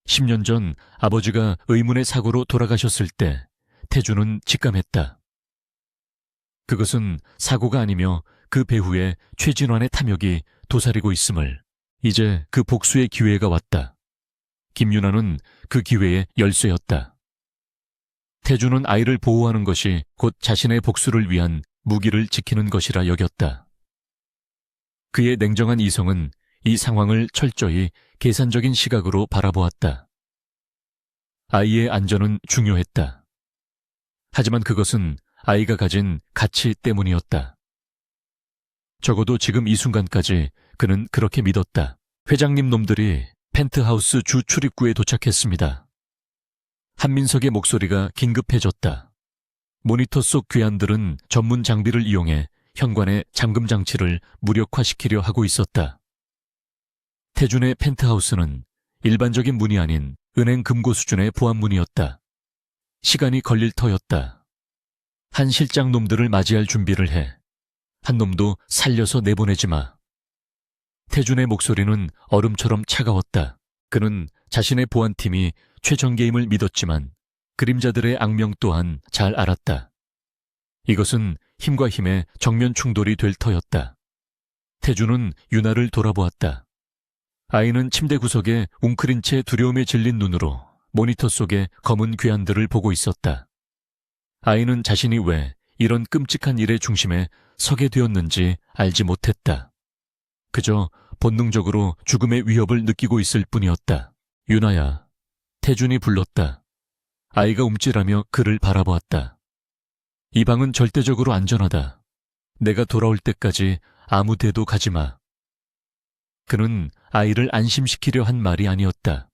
10년 전 아버지가 의문의 사고로 돌아가셨을 때 태준은 직감했다. 그것은 사고가 아니며 그 배후에 최진환의 탐욕이 도사리고 있음을. 이제 그 복수의 기회가 왔다. 김유나는 그 기회의 열쇠였다. 태준은 아이를 보호하는 것이 곧 자신의 복수를 위한 무기를 지키는 것이라 여겼다. 그의 냉정한 이성은 이 상황을 철저히 계산적인 시각으로 바라보았다. 아이의 안전은 중요했다. 하지만 그것은 아이가 가진 가치 때문이었다. 적어도 지금 이 순간까지 그는 그렇게 믿었다. 회장님 놈들이 펜트하우스 주 출입구에 도착했습니다. 한민석의 목소리가 긴급해졌다. 모니터 속 괴한들은 전문 장비를 이용해 현관의 잠금 장치를 무력화시키려 하고 있었다. 태준의 펜트하우스는 일반적인 문이 아닌 은행 금고 수준의 보안문이었다. 시간이 걸릴 터였다. 한 실장 놈들을 맞이할 준비를 해. 한 놈도 살려서 내보내지 마. 태준의 목소리는 얼음처럼 차가웠다. 그는 자신의 보안팀이 최정계임을 믿었지만 그림자들의 악명 또한 잘 알았다. 이것은 힘과 힘의 정면 충돌이 될 터였다. 태준은 유나를 돌아보았다. 아이는 침대 구석에 웅크린 채 두려움에 질린 눈으로 모니터 속의 검은 괴한들을 보고 있었다. 아이는 자신이 왜 이런 끔찍한 일의 중심에 서게 되었는지 알지 못했다. 그저 본능적으로 죽음의 위협을 느끼고 있을 뿐이었다. 유나야, 태준이 불렀다. 아이가 움찔하며 그를 바라보았다. 이 방은 절대적으로 안전하다. 내가 돌아올 때까지 아무 데도 가지 마. 그는 아이를 안심시키려 한 말이 아니었다.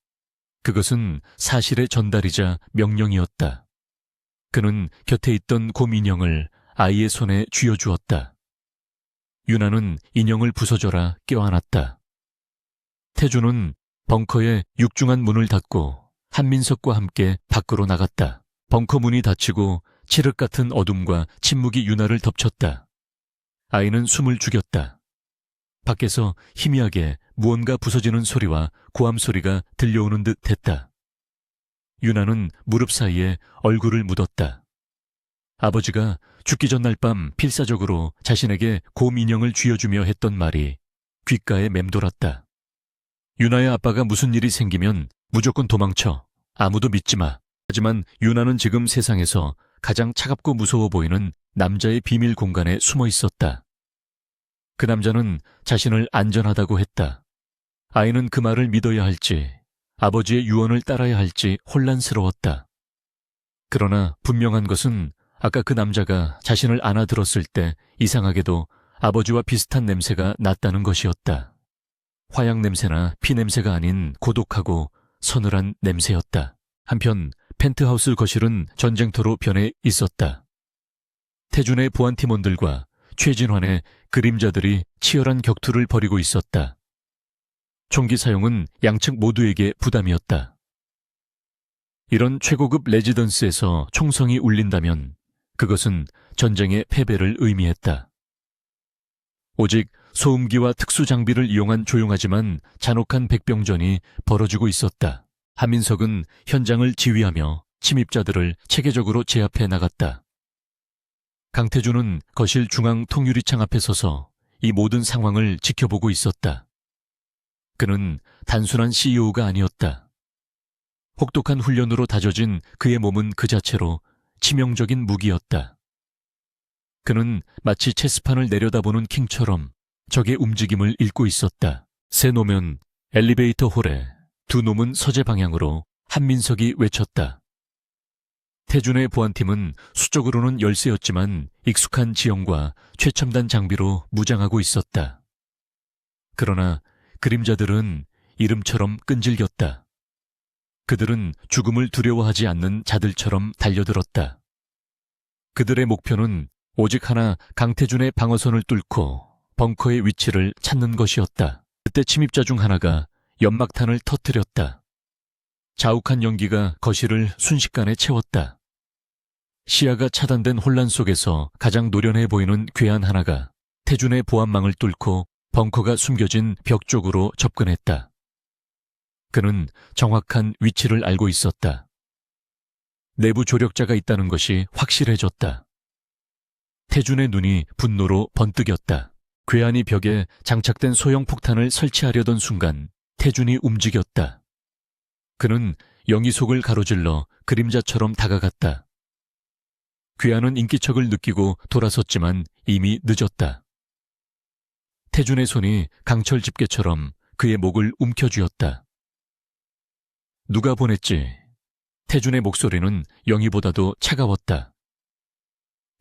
그것은 사실의 전달이자 명령이었다. 그는 곁에 있던 곰 인형을 아이의 손에 쥐어주었다. 유나는 인형을 부서져라 껴안았다. 태준은 벙커의 육중한 문을 닫고 한민석과 함께 밖으로 나갔다. 벙커 문이 닫히고 칠흑 같은 어둠과 침묵이 유나를 덮쳤다. 아이는 숨을 죽였다. 밖에서 희미하게 무언가 부서지는 소리와 고함 소리가 들려오는 듯 했다. 유나는 무릎 사이에 얼굴을 묻었다. 아버지가 죽기 전날 밤 필사적으로 자신에게 곰 인형을 쥐어주며 했던 말이 귓가에 맴돌았다. 유나의 아빠가 무슨 일이 생기면 무조건 도망쳐. 아무도 믿지 마. 하지만 유나는 지금 세상에서 가장 차갑고 무서워 보이는 남자의 비밀 공간에 숨어 있었다. 그 남자는 자신을 안전하다고 했다. 아이는 그 말을 믿어야 할지 아버지의 유언을 따라야 할지 혼란스러웠다. 그러나 분명한 것은 아까 그 남자가 자신을 안아들었을 때 이상하게도 아버지와 비슷한 냄새가 났다는 것이었다. 화약 냄새나 피 냄새가 아닌 고독하고 서늘한 냄새였다. 한편 펜트하우스 거실은 전쟁터로 변해 있었다. 태준의 보안팀원들과 최진환의 그림자들이 치열한 격투를 벌이고 있었다. 총기 사용은 양측 모두에게 부담이었다. 이런 최고급 레지던스에서 총성이 울린다면 그것은 전쟁의 패배를 의미했다. 오직 소음기와 특수장비를 이용한 조용하지만 잔혹한 백병전이 벌어지고 있었다. 한민석은 현장을 지휘하며 침입자들을 체계적으로 제압해 나갔다. 강태준은 거실 중앙 통유리창 앞에 서서 이 모든 상황을 지켜보고 있었다. 그는 단순한 CEO가 아니었다. 혹독한 훈련으로 다져진 그의 몸은 그 자체로 치명적인 무기였다. 그는 마치 체스판을 내려다보는 킹처럼 적의 움직임을 읽고 있었다. 세 놈은 엘리베이터 홀에, 두 놈은 서재 방향으로 한민석이 외쳤다. 태준의 보안팀은 수적으로는 열세였지만 익숙한 지형과 최첨단 장비로 무장하고 있었다. 그러나 그림자들은 이름처럼 끈질겼다. 그들은 죽음을 두려워하지 않는 자들처럼 달려들었다. 그들의 목표는 오직 하나, 강태준의 방어선을 뚫고 벙커의 위치를 찾는 것이었다. 그때 침입자 중 하나가 연막탄을 터뜨렸다. 자욱한 연기가 거실을 순식간에 채웠다. 시야가 차단된 혼란 속에서 가장 노련해 보이는 괴한 하나가 태준의 보안망을 뚫고 벙커가 숨겨진 벽 쪽으로 접근했다. 그는 정확한 위치를 알고 있었다. 내부 조력자가 있다는 것이 확실해졌다. 태준의 눈이 분노로 번뜩였다. 괴한이 벽에 장착된 소형 폭탄을 설치하려던 순간 태준이 움직였다. 그는 영희 속을 가로질러 그림자처럼 다가갔다. 괴한은 인기척을 느끼고 돌아섰지만 이미 늦었다. 태준의 손이 강철 집게처럼 그의 목을 움켜쥐었다. 누가 보냈지? 태준의 목소리는 영희보다도 차가웠다.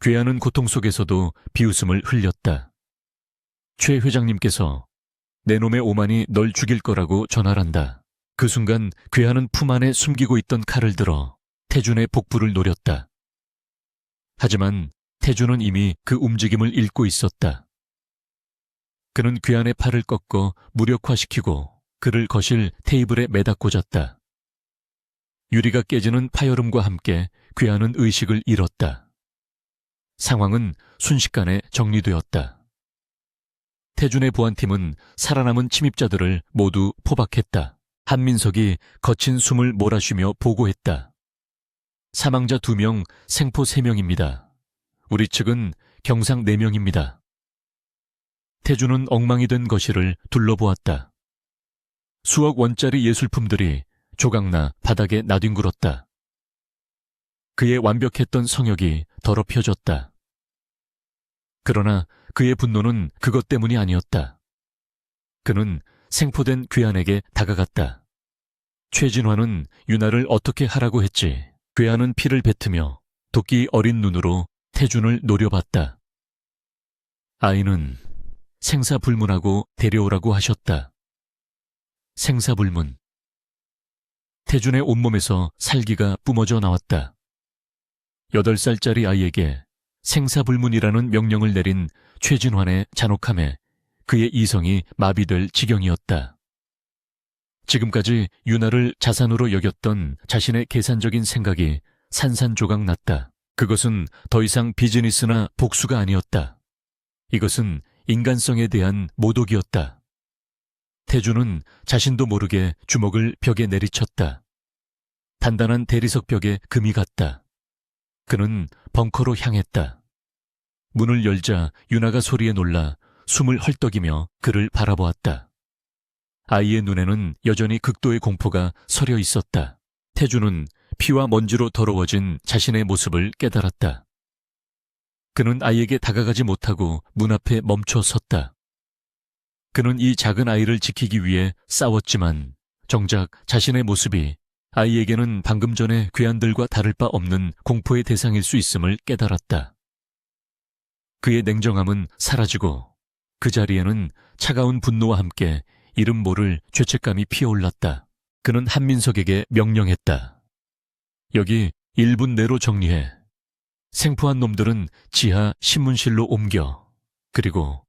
괴한은 고통 속에서도 비웃음을 흘렸다. 최 회장님께서 내 놈의 오만이 널 죽일 거라고 전화란다. 그 순간 괴한은 품 안에 숨기고 있던 칼을 들어 태준의 복부를 노렸다. 하지만 태준은 이미 그 움직임을 읽고 있었다. 그는 괴한의 팔을 꺾어 무력화시키고 그를 거실 테이블에 매다 꽂았다. 유리가 깨지는 파열음과 함께 괴한은 의식을 잃었다. 상황은 순식간에 정리되었다. 태준의 보안팀은 살아남은 침입자들을 모두 포박했다. 한민석이 거친 숨을 몰아쉬며 보고했다. 사망자 2명, 생포 3명입니다. 우리 측은 경상 4명입니다. 태준은 엉망이 된 거실을 둘러보았다. 수억 원짜리 예술품들이 조각나 바닥에 나뒹굴었다. 그의 완벽했던 성역이 더럽혀졌다. 그러나 그의 분노는 그것 때문이 아니었다. 그는 생포된 괴한에게 다가갔다. 최진환은 유나를 어떻게 하라고 했지? 괴한은 피를 뱉으며 도끼 어린 눈으로 태준을 노려봤다. 아이는 생사불문하고 데려오라고 하셨다. 생사불문. 태준의 온몸에서 살기가 뿜어져 나왔다. 8살짜리 아이에게 생사불문이라는 명령을 내린 최진환의 잔혹함에 그의 이성이 마비될 지경이었다. 지금까지 유나를 자산으로 여겼던 자신의 계산적인 생각이 산산조각 났다. 그것은 더 이상 비즈니스나 복수가 아니었다. 이것은 인간성에 대한 모독이었다. 태준은 자신도 모르게 주먹을 벽에 내리쳤다. 단단한 대리석 벽에 금이 갔다. 그는 벙커로 향했다. 문을 열자 유나가 소리에 놀라 숨을 헐떡이며 그를 바라보았다. 아이의 눈에는 여전히 극도의 공포가 서려 있었다. 태준은 피와 먼지로 더러워진 자신의 모습을 깨달았다. 그는 아이에게 다가가지 못하고 문 앞에 멈춰 섰다. 그는 이 작은 아이를 지키기 위해 싸웠지만 정작 자신의 모습이 아이에게는 방금 전에 괴한들과 다를 바 없는 공포의 대상일 수 있음을 깨달았다. 그의 냉정함은 사라지고 그 자리에는 차가운 분노와 함께 이름 모를 죄책감이 피어올랐다. 그는 한민석에게 명령했다. 여기 1분 내로 정리해. 생포한 놈들은 지하 신문실로 옮겨. 그리고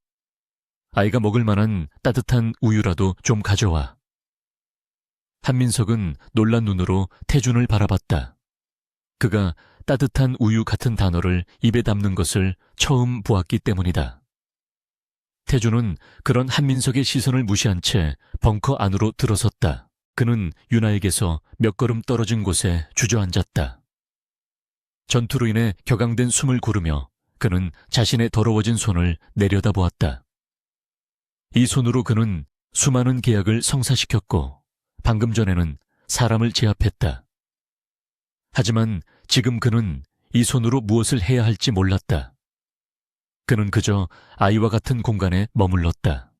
아이가 먹을 만한 따뜻한 우유라도 좀 가져와. 한민석은 놀란 눈으로 태준을 바라봤다. 그가 따뜻한 우유 같은 단어를 입에 담는 것을 처음 보았기 때문이다. 태준은 그런 한민석의 시선을 무시한 채 벙커 안으로 들어섰다. 그는 유나에게서 몇 걸음 떨어진 곳에 주저앉았다. 전투로 인해 격앙된 숨을 고르며 그는 자신의 더러워진 손을 내려다보았다. 이 손으로 그는 수많은 계약을 성사시켰고 방금 전에는 사람을 제압했다. 하지만 지금 그는 이 손으로 무엇을 해야 할지 몰랐다. 그는 그저 아이와 같은 공간에 머물렀다.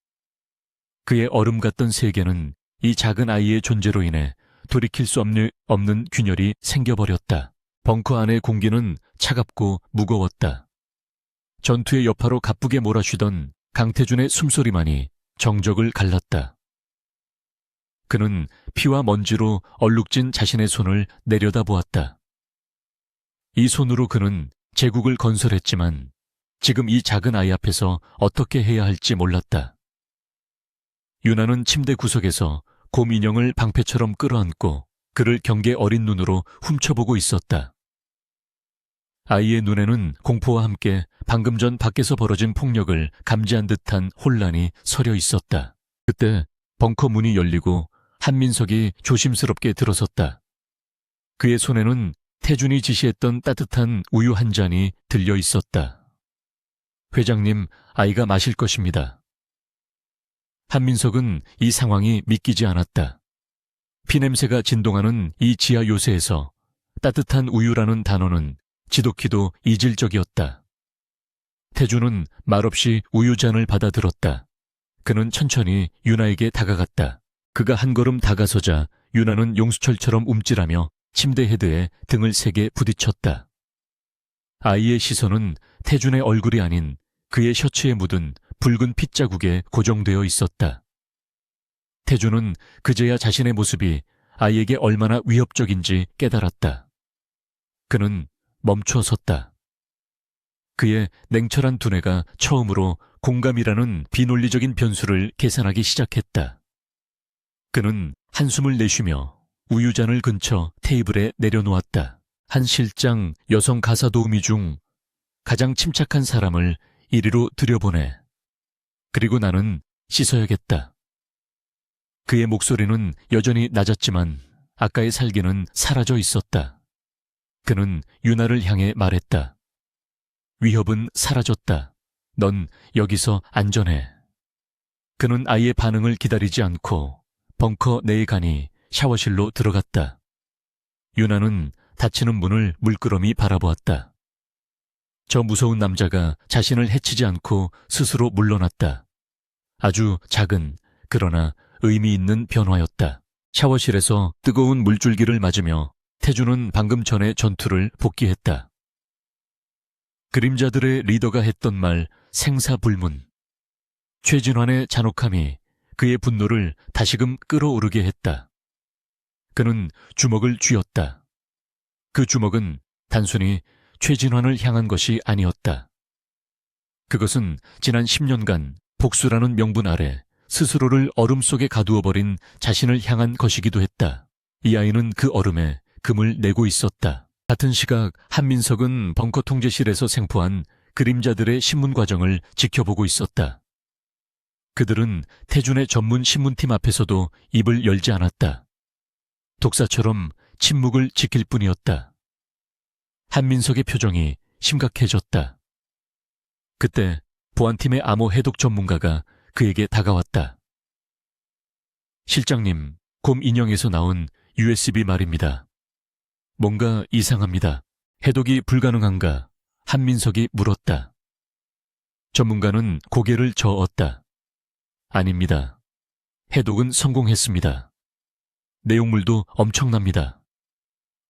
그의 얼음 같던 세계는 이 작은 아이의 존재로 인해 돌이킬 수 없는 균열이 생겨버렸다. 벙커 안의 공기는 차갑고 무거웠다. 전투의 여파로 가쁘게 몰아쉬던 강태준의 숨소리만이 정적을 갈랐다. 그는 피와 먼지로 얼룩진 자신의 손을 내려다보았다. 이 손으로 그는 제국을 건설했지만 지금 이 작은 아이 앞에서 어떻게 해야 할지 몰랐다. 유나는 침대 구석에서 곰 인형을 방패처럼 끌어안고 그를 경계 어린 눈으로 훔쳐보고 있었다. 아이의 눈에는 공포와 함께 방금 전 밖에서 벌어진 폭력을 감지한 듯한 혼란이 서려 있었다. 그때 벙커 문이 열리고 한민석이 조심스럽게 들어섰다. 그의 손에는 태준이 지시했던 따뜻한 우유 한 잔이 들려 있었다. 회장님, 아이가 마실 것입니다. 한민석은 이 상황이 믿기지 않았다. 피냄새가 진동하는 이 지하 요새에서 따뜻한 우유라는 단어는 지독히도 이질적이었다. 태준은 말없이 우유잔을 받아들었다. 그는 천천히 유나에게 다가갔다. 그가 한 걸음 다가서자 유나는 용수철처럼 움찔하며 침대 헤드에 등을 세게 부딪혔다. 아이의 시선은 태준의 얼굴이 아닌 그의 셔츠에 묻은 붉은 핏자국에 고정되어 있었다. 태준은 그제야 자신의 모습이 아이에게 얼마나 위협적인지 깨달았다. 그는 멈춰 섰다. 그의 냉철한 두뇌가 처음으로 공감이라는 비논리적인 변수를 계산하기 시작했다. 그는 한숨을 내쉬며 우유잔을 근처 테이블에 내려놓았다. 한 실장 여성 가사 도우미 중 가장 침착한 사람을 이리로 들여보내. 그리고 나는 씻어야겠다. 그의 목소리는 여전히 낮았지만 아까의 살기는 사라져 있었다. 그는 유나를 향해 말했다. 위협은 사라졌다. 넌 여기서 안전해. 그는 아이의 반응을 기다리지 않고 벙커 내에 가니 샤워실로 들어갔다. 유나는 닫히는 문을 물끄러미 바라보았다. 저 무서운 남자가 자신을 해치지 않고 스스로 물러났다. 아주 작은 그러나 의미 있는 변화였다. 샤워실에서 뜨거운 물줄기를 맞으며 태준은 방금 전의 전투를 복귀했다. 그림자들의 리더가 했던 말 생사불문. 최진환의 잔혹함이 그의 분노를 다시금 끌어오르게 했다. 그는 주먹을 쥐었다. 그 주먹은 단순히 최진환을 향한 것이 아니었다. 그것은 지난 10년간 복수라는 명분 아래 스스로를 얼음 속에 가두어버린 자신을 향한 것이기도 했다. 이 아이는 그 얼음에 금을 내고 있었다. 같은 시각 한민석은 벙커 통제실에서 생포한 그림자들의 신문 과정을 지켜보고 있었다. 그들은 태준의 전문 신문팀 앞에서도 입을 열지 않았다. 독사처럼 침묵을 지킬 뿐이었다. 한민석의 표정이 심각해졌다. 그때 보안팀의 암호 해독 전문가가 그에게 다가왔다. 실장님, 곰 인형에서 나온 USB 말입니다. 뭔가 이상합니다. 해독이 불가능한가? 한민석이 물었다. 전문가는 고개를 저었다. 아닙니다. 해독은 성공했습니다. 내용물도 엄청납니다.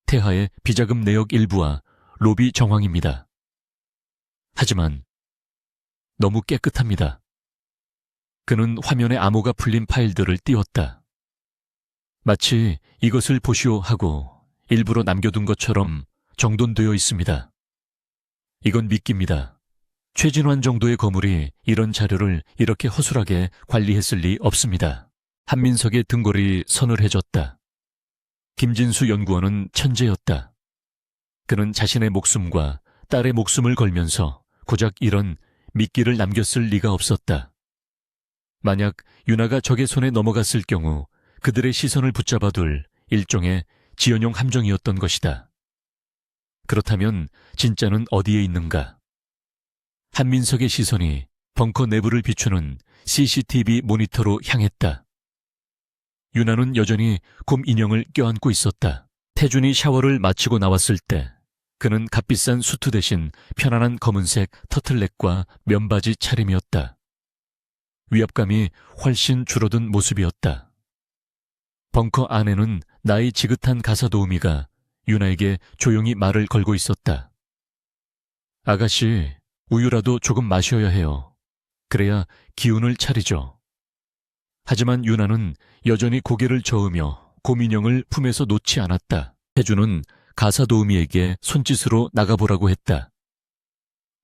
태하의 비자금 내역 일부와 로비 정황입니다. 하지만 너무 깨끗합니다. 그는 화면에 암호가 풀린 파일들을 띄웠다. 마치 이것을 보시오 하고 일부러 남겨둔 것처럼 정돈되어 있습니다. 이건 미끼입니다. 최진환 정도의 거물이 이런 자료를 이렇게 허술하게 관리했을 리 없습니다. 한민석의 등골이 서늘해졌다. 김진수 연구원은 천재였다. 그는 자신의 목숨과 딸의 목숨을 걸면서 고작 이런 미끼를 남겼을 리가 없었다. 만약 윤아가 적의 손에 넘어갔을 경우 그들의 시선을 붙잡아둘 일종의 지연용 함정이었던 것이다. 그렇다면 진짜는 어디에 있는가? 한민석의 시선이 벙커 내부를 비추는 CCTV 모니터로 향했다. 윤아는 여전히 곰 인형을 껴안고 있었다. 태준이 샤워를 마치고 나왔을 때 그는 값비싼 수트 대신 편안한 검은색 터틀넥과 면바지 차림이었다. 위압감이 훨씬 줄어든 모습이었다. 벙커 안에는 나이 지긋한 가사도우미가 윤아에게 조용히 말을 걸고 있었다. 아가씨, 우유라도 조금 마셔야 해요. 그래야 기운을 차리죠. 하지만 윤아는 여전히 고개를 저으며 곰인형을 품에서 놓지 않았다. 태준은 가사도우미에게 손짓으로 나가보라고 했다.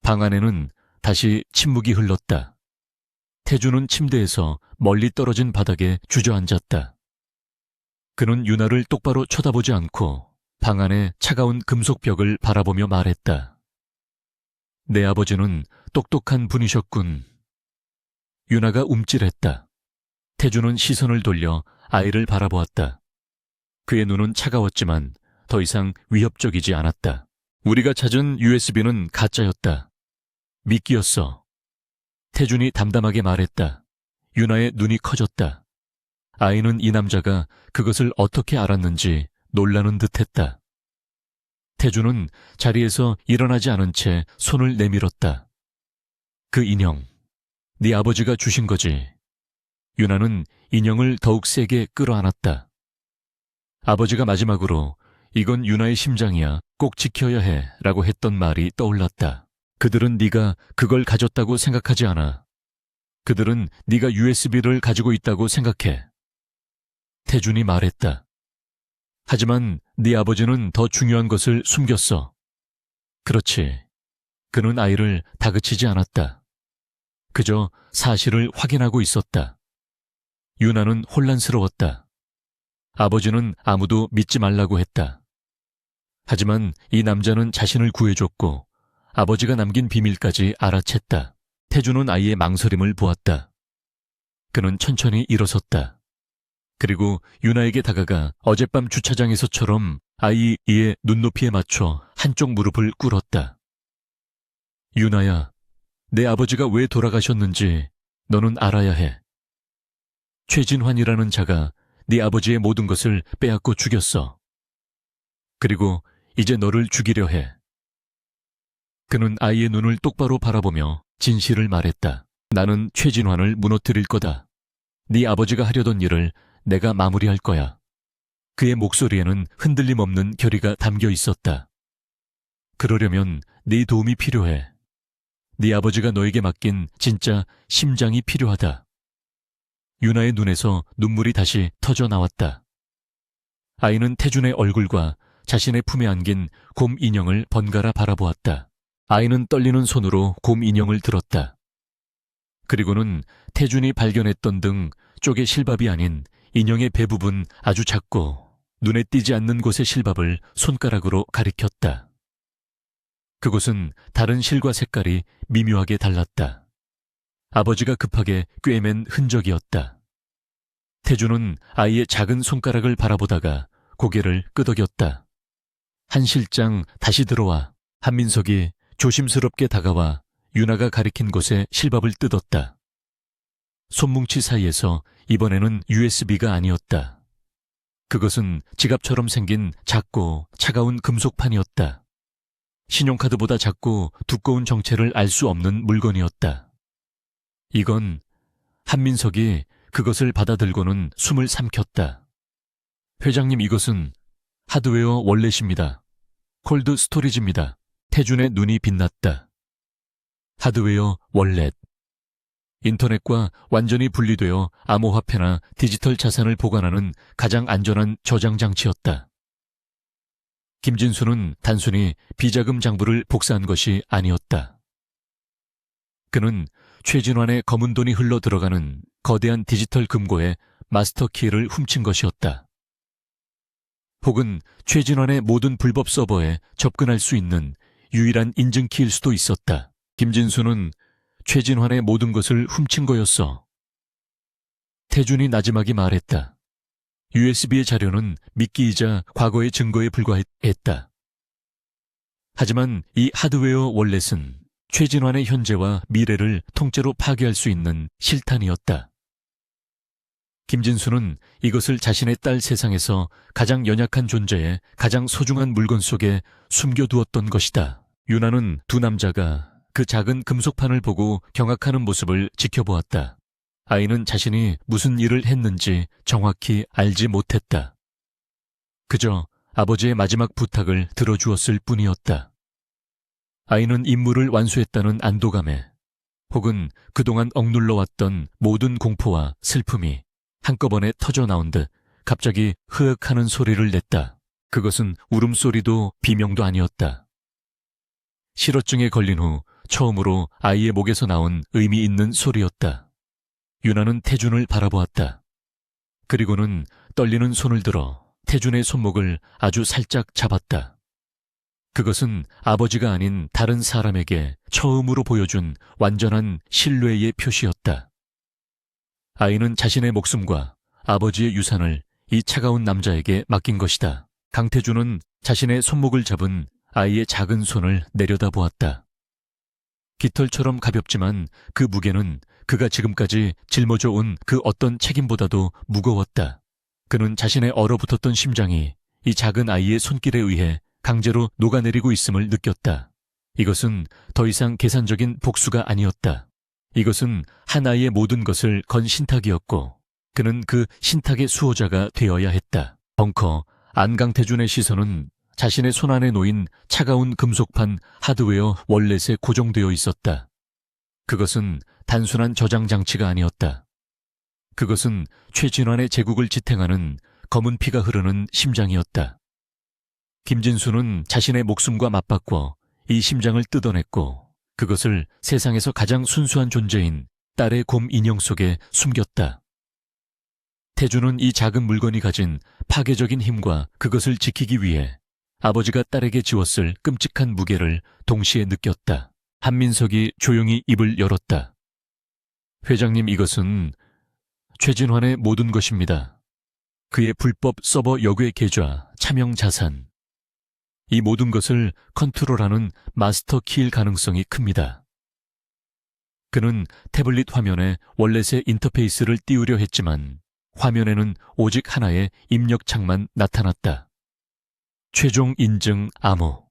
방 안에는 다시 침묵이 흘렀다. 태준은 침대에서 멀리 떨어진 바닥에 주저앉았다. 그는 윤아를 똑바로 쳐다보지 않고 방 안의 차가운 금속 벽을 바라보며 말했다. 내 아버지는 똑똑한 분이셨군. 윤아가 움찔했다. 태준은 시선을 돌려 아이를 바라보았다. 그의 눈은 차가웠지만 더 이상 위협적이지 않았다. 우리가 찾은 USB는 가짜였다. 미끼였어. 태준이 담담하게 말했다. 윤아의 눈이 커졌다. 아이는 이 남자가 그것을 어떻게 알았는지 놀라는 듯했다. 태준은 자리에서 일어나지 않은 채 손을 내밀었다. 그 인형, 네 아버지가 주신 거지. 윤아는 인형을 더욱 세게 끌어안았다. 아버지가 마지막으로 이건 윤아의 심장이야, 꼭 지켜야 해 라고 했던 말이 떠올랐다. 그들은 네가 그걸 가졌다고 생각하지 않아. 그들은 네가 USB를 가지고 있다고 생각해. 태준이 말했다. 하지만 네 아버지는 더 중요한 것을 숨겼어. 그렇지. 그는 아이를 다그치지 않았다. 그저 사실을 확인하고 있었다. 윤아는 혼란스러웠다. 아버지는 아무도 믿지 말라고 했다. 하지만 이 남자는 자신을 구해줬고 아버지가 남긴 비밀까지 알아챘다. 태준은 아이의 망설임을 보았다. 그는 천천히 일어섰다. 그리고 윤아에게 다가가 어젯밤 주차장에서처럼 아이 이의 눈높이에 맞춰 한쪽 무릎을 꿇었다. 윤아야, 내 아버지가 왜 돌아가셨는지 너는 알아야 해. 최진환이라는 자가 네 아버지의 모든 것을 빼앗고 죽였어. 그리고 이제 너를 죽이려 해. 그는 아이의 눈을 똑바로 바라보며 진실을 말했다. 나는 최진환을 무너뜨릴 거다. 네 아버지가 하려던 일을 내가 마무리할 거야. 그의 목소리에는 흔들림 없는 결의가 담겨 있었다. 그러려면 네 도움이 필요해. 네 아버지가 너에게 맡긴 진짜 심장이 필요하다. 윤아의 눈에서 눈물이 다시 터져 나왔다. 아이는 태준의 얼굴과 자신의 품에 안긴 곰 인형을 번갈아 바라보았다. 아이는 떨리는 손으로 곰 인형을 들었다. 그리고는 태준이 발견했던 등 쪽의 실밥이 아닌 인형의 배 부분 아주 작고 눈에 띄지 않는 곳의 실밥을 손가락으로 가리켰다. 그곳은 다른 실과 색깔이 미묘하게 달랐다. 아버지가 급하게 꿰맨 흔적이었다. 태준은 아이의 작은 손가락을 바라보다가 고개를 끄덕였다. 한 실장 다시 들어와. 한민석이 조심스럽게 다가와 윤아가 가리킨 곳에 실밥을 뜯었다. 손뭉치 사이에서 이번에는 USB가 아니었다. 그것은 지갑처럼 생긴 작고 차가운 금속판이었다. 신용카드보다 작고 두꺼운 정체를 알 수 없는 물건이었다. 이건 한민석이 그것을 받아들고는 숨을 삼켰다. 회장님, 이것은 하드웨어 월렛입니다. 콜드 스토리지입니다. 태준의 눈이 빛났다. 하드웨어 월렛. 인터넷과 완전히 분리되어 암호화폐나 디지털 자산을 보관하는 가장 안전한 저장 장치였다. 김진수는 단순히 비자금 장부를 복사한 것이 아니었다. 그는 최진환의 검은 돈이 흘러 들어가는 거대한 디지털 금고의 마스터키를 훔친 것이었다. 혹은 최진환의 모든 불법 서버에 접근할 수 있는 유일한 인증키일 수도 있었다. 김진수는 최진환의 모든 것을 훔친 거였어. 태준이 나지막이 말했다. USB의 자료는 미끼이자 과거의 증거에 불과했다. 하지만 이 하드웨어 월렛은 최진환의 현재와 미래를 통째로 파괴할 수 있는 실탄이었다. 김진수는 이것을 자신의 딸 세상에서 가장 연약한 존재의 가장 소중한 물건 속에 숨겨두었던 것이다. 유나는 두 남자가 그 작은 금속판을 보고 경악하는 모습을 지켜보았다. 아이는 자신이 무슨 일을 했는지 정확히 알지 못했다. 그저 아버지의 마지막 부탁을 들어주었을 뿐이었다. 아이는 임무를 완수했다는 안도감에 혹은 그동안 억눌러왔던 모든 공포와 슬픔이 한꺼번에 터져나온 듯 갑자기 흐윽하는 소리를 냈다. 그것은 울음소리도 비명도 아니었다. 실어증에 걸린 후 처음으로 아이의 목에서 나온 의미 있는 소리였다. 유나는 태준을 바라보았다. 그리고는 떨리는 손을 들어 태준의 손목을 아주 살짝 잡았다. 그것은 아버지가 아닌 다른 사람에게 처음으로 보여준 완전한 신뢰의 표시였다. 아이는 자신의 목숨과 아버지의 유산을 이 차가운 남자에게 맡긴 것이다. 강태준은 자신의 손목을 잡은 아이의 작은 손을 내려다보았다. 깃털처럼 가볍지만 그 무게는 그가 지금까지 짊어져 온 그 어떤 책임보다도 무거웠다. 그는 자신의 얼어붙었던 심장이 이 작은 아이의 손길에 의해 강제로 녹아내리고 있음을 느꼈다. 이것은 더 이상 계산적인 복수가 아니었다. 이것은 한 아이의 모든 것을 건 신탁이었고 그는 그 신탁의 수호자가 되어야 했다. 벙커 안강태준의 시선은 자신의 손안에 놓인 차가운 금속판 하드웨어 월렛에 고정되어 있었다. 그것은 단순한 저장 장치가 아니었다. 그것은 최진환의 제국을 지탱하는 검은 피가 흐르는 심장이었다. 김진수는 자신의 목숨과 맞바꿔 이 심장을 뜯어냈고 그것을 세상에서 가장 순수한 존재인 딸의 곰 인형 속에 숨겼다. 태준은 이 작은 물건이 가진 파괴적인 힘과 그것을 지키기 위해 아버지가 딸에게 지웠을 끔찍한 무게를 동시에 느꼈다. 한민석이 조용히 입을 열었다. 회장님, 이것은 최진환의 모든 것입니다. 그의 불법 서버 역외 계좌, 차명 자산. 이 모든 것을 컨트롤하는 마스터 키일 가능성이 큽니다. 그는 태블릿 화면에 월렛의 인터페이스를 띄우려 했지만 화면에는 오직 하나의 입력창만 나타났다. 최종 인증 암호.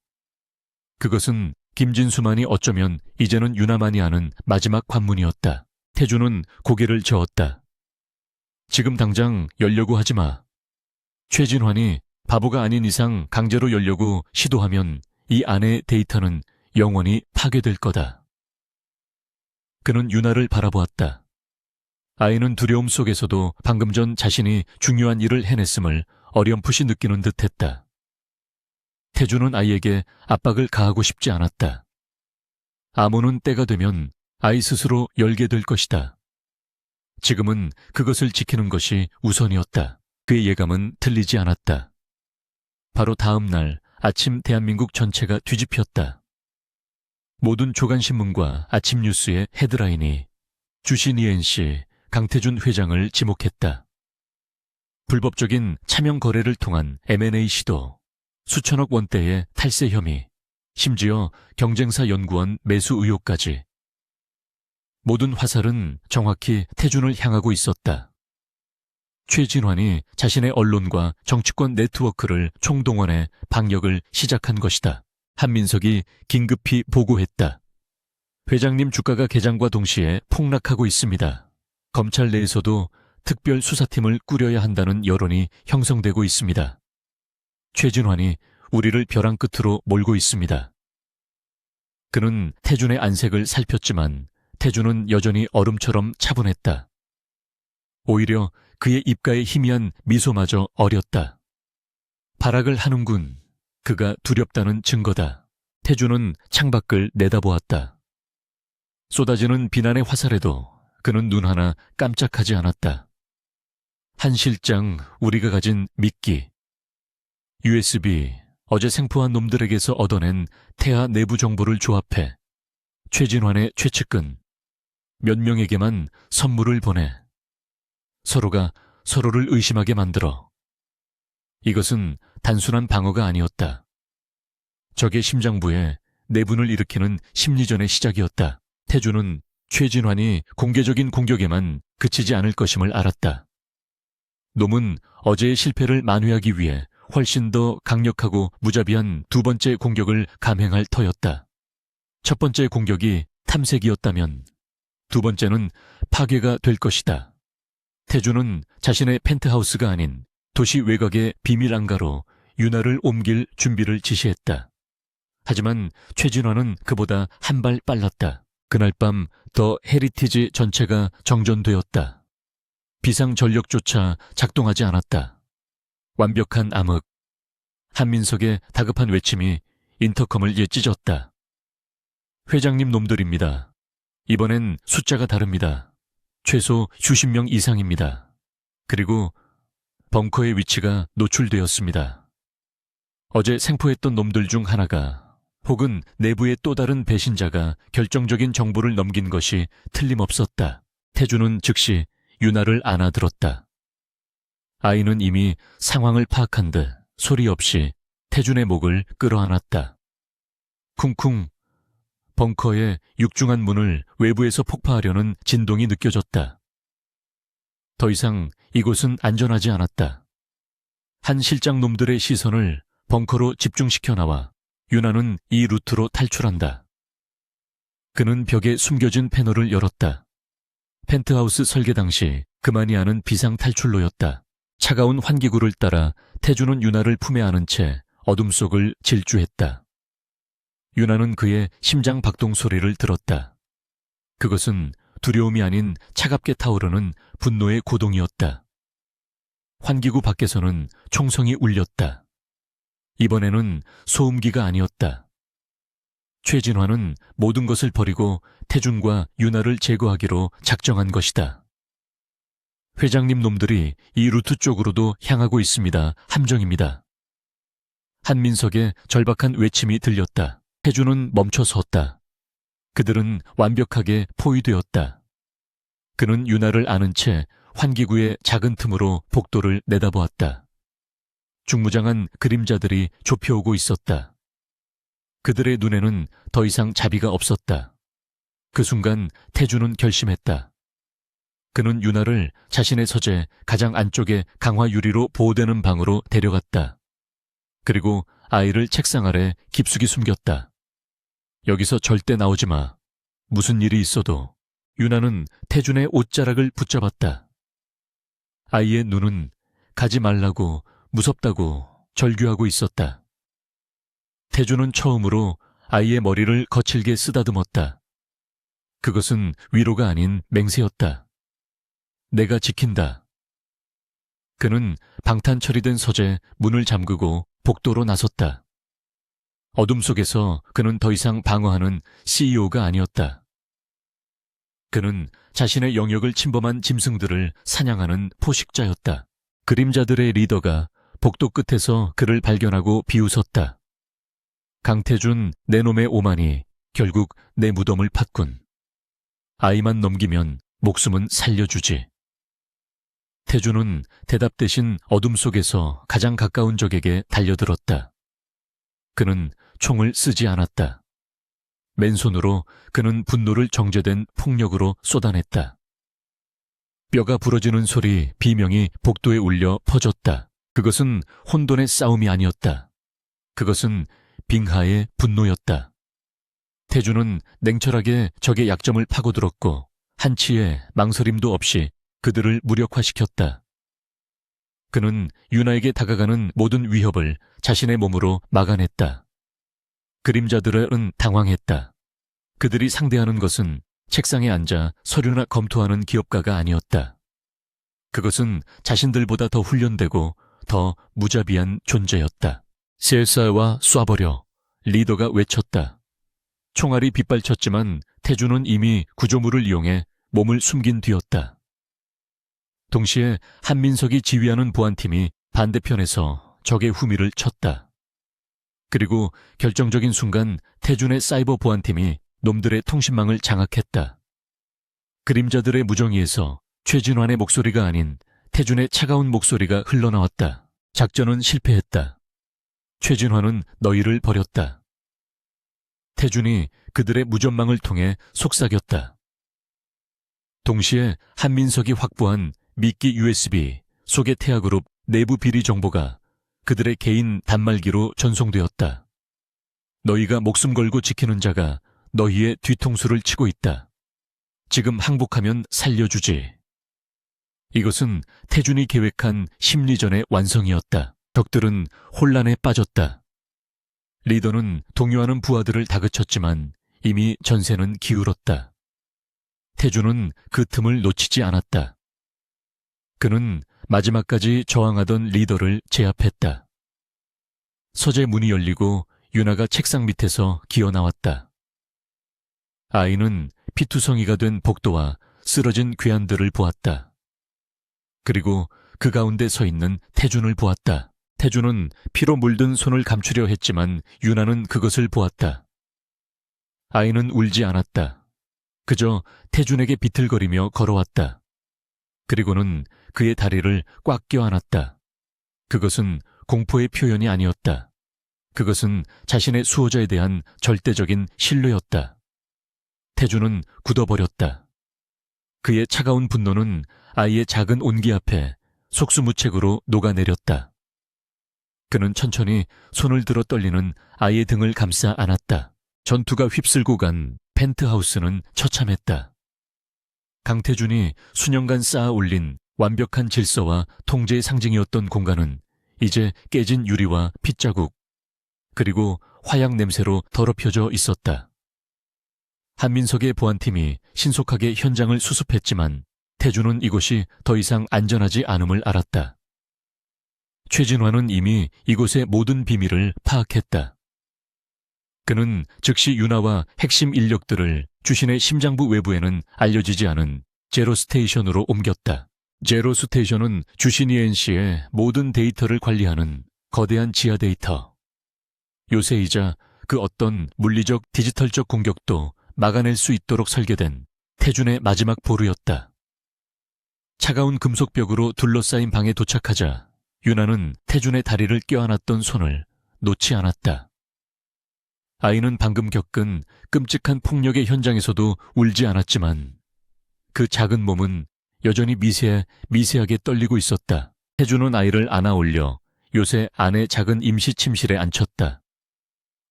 그것은 김진수만이 어쩌면 이제는 유나만이 아는 마지막 관문이었다. 태준은 고개를 저었다. 지금 당장 열려고 하지 마. 최진환이 바보가 아닌 이상 강제로 열려고 시도하면 이 안의 데이터는 영원히 파괴될 거다. 그는 유나를 바라보았다. 아이는 두려움 속에서도 방금 전 자신이 중요한 일을 해냈음을 어렴풋이 느끼는 듯했다. 태준은 아이에게 압박을 가하고 싶지 않았다. 암호는 때가 되면 아이 스스로 열게 될 것이다. 지금은 그것을 지키는 것이 우선이었다. 그의 예감은 틀리지 않았다. 바로 다음 날 아침 대한민국 전체가 뒤집혔다. 모든 조간신문과 아침 뉴스의 헤드라인이 주신 ENC 강태준 회장을 지목했다. 불법적인 차명 거래를 통한 M&A 시도, 수천억 원대의 탈세 혐의, 심지어 경쟁사 연구원 매수 의혹까지. 모든 화살은 정확히 태준을 향하고 있었다. 최진환이 자신의 언론과 정치권 네트워크를 총동원해 방역을 시작한 것이다. 한민석이 긴급히 보고했다. 회장님 주가가 개장과 동시에 폭락하고 있습니다. 검찰 내에서도 특별 수사팀을 꾸려야 한다는 여론이 형성되고 있습니다. 최진환이 우리를 벼랑 끝으로 몰고 있습니다. 그는 태준의 안색을 살폈지만 태준은 여전히 얼음처럼 차분했다. 오히려 그의 입가에 희미한 미소마저 어렸다. 발악을 하는군. 그가 두렵다는 증거다. 태준은 창밖을 내다보았다. 쏟아지는 비난의 화살에도 그는 눈 하나 깜짝하지 않았다. 한 실장, 우리가 가진 미끼. USB, 어제 생포한 놈들에게서 얻어낸 태아 내부 정보를 조합해 최진환의 최측근, 몇 명에게만 선물을 보내 서로가 서로를 의심하게 만들어. 이것은 단순한 방어가 아니었다. 적의 심장부에 내분을 일으키는 심리전의 시작이었다. 태준은 최진환이 공개적인 공격에만 그치지 않을 것임을 알았다. 놈은 어제의 실패를 만회하기 위해 훨씬 더 강력하고 무자비한 두 번째 공격을 감행할 터였다. 첫 번째 공격이 탐색이었다면 두 번째는 파괴가 될 것이다. 태준은 자신의 펜트하우스가 아닌 도시 외곽의 비밀 안가로 윤아를 옮길 준비를 지시했다. 하지만 최진환은 그보다 한 발 빨랐다. 그날 밤 더 헤리티지 전체가 정전되었다. 비상전력조차 작동하지 않았다. 완벽한 암흑. 한민석의 다급한 외침이 인터컴을 찢었다. 회장님 놈들입니다. 이번엔 숫자가 다릅니다. 최소 수십 명 이상입니다. 그리고 벙커의 위치가 노출되었습니다. 어제 생포했던 놈들 중 하나가 혹은 내부의 또 다른 배신자가 결정적인 정보를 넘긴 것이 틀림없었다. 태준은 즉시 윤아를 안아들었다. 아이는 이미 상황을 파악한 듯 소리 없이 태준의 목을 끌어안았다. 쿵쿵. 벙커의 육중한 문을 외부에서 폭파하려는 진동이 느껴졌다. 더 이상 이곳은 안전하지 않았다. 한 실장 놈들의 시선을 벙커로 집중시켜 나와 윤아는 이 루트로 탈출한다. 그는 벽에 숨겨진 패널을 열었다. 펜트하우스 설계 당시 그만이 아는 비상 탈출로였다. 차가운 환기구를 따라 태준은 윤아를 품에 안은 채 어둠 속을 질주했다. 윤아는 그의 심장 박동 소리를 들었다. 그것은 두려움이 아닌 차갑게 타오르는 분노의 고동이었다. 환기구 밖에서는 총성이 울렸다. 이번에는 소음기가 아니었다. 최진환은 모든 것을 버리고 태준과 윤아를 제거하기로 작정한 것이다. 회장님 놈들이 이 루트 쪽으로도 향하고 있습니다. 함정입니다. 한민석의 절박한 외침이 들렸다. 태준은 멈춰 섰다. 그들은 완벽하게 포위되었다. 그는 윤아를 안은 채 환기구의 작은 틈으로 복도를 내다보았다. 중무장한 그림자들이 좁혀오고 있었다. 그들의 눈에는 더 이상 자비가 없었다. 그 순간 태준은 결심했다. 그는 윤아를 자신의 서재 가장 안쪽에 강화 유리로 보호되는 방으로 데려갔다. 그리고 아이를 책상 아래 깊숙이 숨겼다. 여기서 절대 나오지 마. 무슨 일이 있어도. 윤아는 태준의 옷자락을 붙잡았다. 아이의 눈은 가지 말라고 무섭다고 절규하고 있었다. 태준은 처음으로 아이의 머리를 거칠게 쓰다듬었다. 그것은 위로가 아닌 맹세였다. 내가 지킨다. 그는 방탄 처리된 서재 문을 잠그고 복도로 나섰다. 어둠 속에서 그는 더 이상 방어하는 CEO가 아니었다. 그는 자신의 영역을 침범한 짐승들을 사냥하는 포식자였다. 그림자들의 리더가 복도 끝에서 그를 발견하고 비웃었다. 강태준, 내 놈의 오만이 결국 내 무덤을 팠군. 아이만 넘기면 목숨은 살려주지. 태준은 대답 대신 어둠 속에서 가장 가까운 적에게 달려들었다. 그는 총을 쓰지 않았다. 맨손으로 그는 분노를 정제된 폭력으로 쏟아냈다. 뼈가 부러지는 소리, 비명이 복도에 울려 퍼졌다. 그것은 혼돈의 싸움이 아니었다. 그것은 빙하의 분노였다. 태준은 냉철하게 적의 약점을 파고들었고 한치의 망설임도 없이 그들을 무력화시켰다. 그는 유나에게 다가가는 모든 위협을 자신의 몸으로 막아냈다. 그림자들은 당황했다. 그들이 상대하는 것은 책상에 앉아 서류나 검토하는 기업가가 아니었다. 그것은 자신들보다 더 훈련되고 더 무자비한 존재였다. CSR와 쏴버려, 리더가 외쳤다. 총알이 빗발쳤지만 태주는 이미 구조물을 이용해 몸을 숨긴 뒤였다. 동시에 한민석이 지휘하는 보안팀이 반대편에서 적의 후미를 쳤다. 그리고 결정적인 순간 태준의 사이버 보안팀이 놈들의 통신망을 장악했다. 그림자들의 무정의에서 최진환의 목소리가 아닌 태준의 차가운 목소리가 흘러나왔다. 작전은 실패했다. 최진환은 너희를 버렸다. 태준이 그들의 무전망을 통해 속삭였다. 동시에 한민석이 확보한 미끼 USB 소개 태아그룹 내부 비리 정보가 그들의 개인 단말기로 전송되었다. 너희가 목숨 걸고 지키는 자가 너희의 뒤통수를 치고 있다. 지금 항복하면 살려주지. 이것은 태준이 계획한 심리전의 완성이었다. 적들은 혼란에 빠졌다. 리더는 동요하는 부하들을 다그쳤지만 이미 전세는 기울었다. 태준은 그 틈을 놓치지 않았다. 그는 마지막까지 저항하던 리더를 제압했다. 서재 문이 열리고 유나가 책상 밑에서 기어 나왔다. 아이는 피투성이가 된 복도와 쓰러진 괴한들을 보았다. 그리고 그 가운데 서 있는 태준을 보았다. 태준은 피로 물든 손을 감추려 했지만 유나는 그것을 보았다. 아이는 울지 않았다. 그저 태준에게 비틀거리며 걸어왔다. 그리고는 그의 다리를 꽉 껴안았다. 그것은 공포의 표현이 아니었다. 그것은 자신의 수호자에 대한 절대적인 신뢰였다. 태준은 굳어버렸다. 그의 차가운 분노는 아이의 작은 온기 앞에 속수무책으로 녹아내렸다. 그는 천천히 손을 들어 떨리는 아이의 등을 감싸 안았다. 전투가 휩쓸고 간 펜트하우스는 처참했다. 강태준이 수년간 쌓아 올린 완벽한 질서와 통제의 상징이었던 공간은 이제 깨진 유리와 핏자국, 그리고 화약 냄새로 더럽혀져 있었다. 한민석의 보안팀이 신속하게 현장을 수습했지만 태준은 이곳이 더 이상 안전하지 않음을 알았다. 최진환은 이미 이곳의 모든 비밀을 파악했다. 그는 즉시 유나와 핵심 인력들을 주신의 심장부 외부에는 알려지지 않은 제로스테이션으로 옮겼다. 제로스테이션은 주신 ENC의 모든 데이터를 관리하는 거대한 지하 데이터. 요새이자 그 어떤 물리적 디지털적 공격도 막아낼 수 있도록 설계된 태준의 마지막 보루였다. 차가운 금속벽으로 둘러싸인 방에 도착하자 유나는 태준의 다리를 껴안았던 손을 놓지 않았다. 아이는 방금 겪은 끔찍한 폭력의 현장에서도 울지 않았지만 그 작은 몸은 여전히 미세하게 떨리고 있었다. 태준은 아이를 안아 올려 요새 안의 작은 임시 침실에 앉혔다.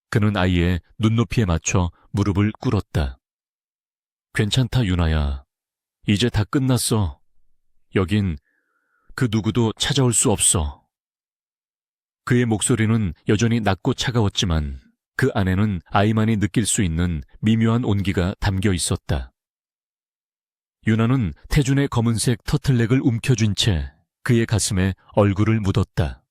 그는 아이의 눈높이에 맞춰 무릎을 꿇었다. 괜찮다, 유나야. 이제 다 끝났어. 여긴 그 누구도 찾아올 수 없어. 그의 목소리는 여전히 낮고 차가웠지만 그 안에는 아이만이 느낄 수 있는 미묘한 온기가 담겨 있었다. 유나는 태준의 검은색 터틀넥을 움켜쥔 채 그의 가슴에 얼굴을 묻었다.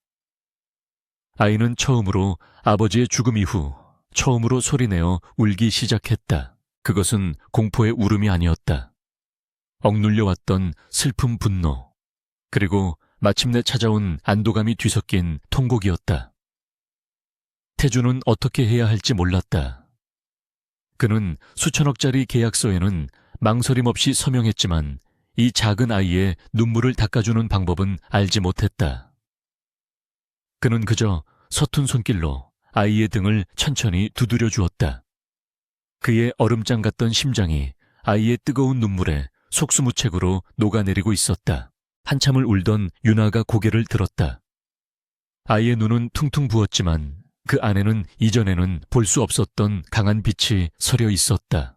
아이는 처음으로 아버지의 죽음 이후 처음으로 소리내어 울기 시작했다. 그것은 공포의 울음이 아니었다. 억눌려왔던 슬픔, 분노, 그리고 마침내 찾아온 안도감이 뒤섞인 통곡이었다. 태준은 어떻게 해야 할지 몰랐다. 그는 수천억짜리 계약서에는 망설임 없이 서명했지만 이 작은 아이의 눈물을 닦아주는 방법은 알지 못했다. 그는 그저 서툰 손길로 아이의 등을 천천히 두드려 주었다. 그의 얼음장 같던 심장이 아이의 뜨거운 눈물에 속수무책으로 녹아내리고 있었다. 한참을 울던 유나가 고개를 들었다. 아이의 눈은 퉁퉁 부었지만 그 안에는 이전에는 볼 수 없었던 강한 빛이 서려 있었다.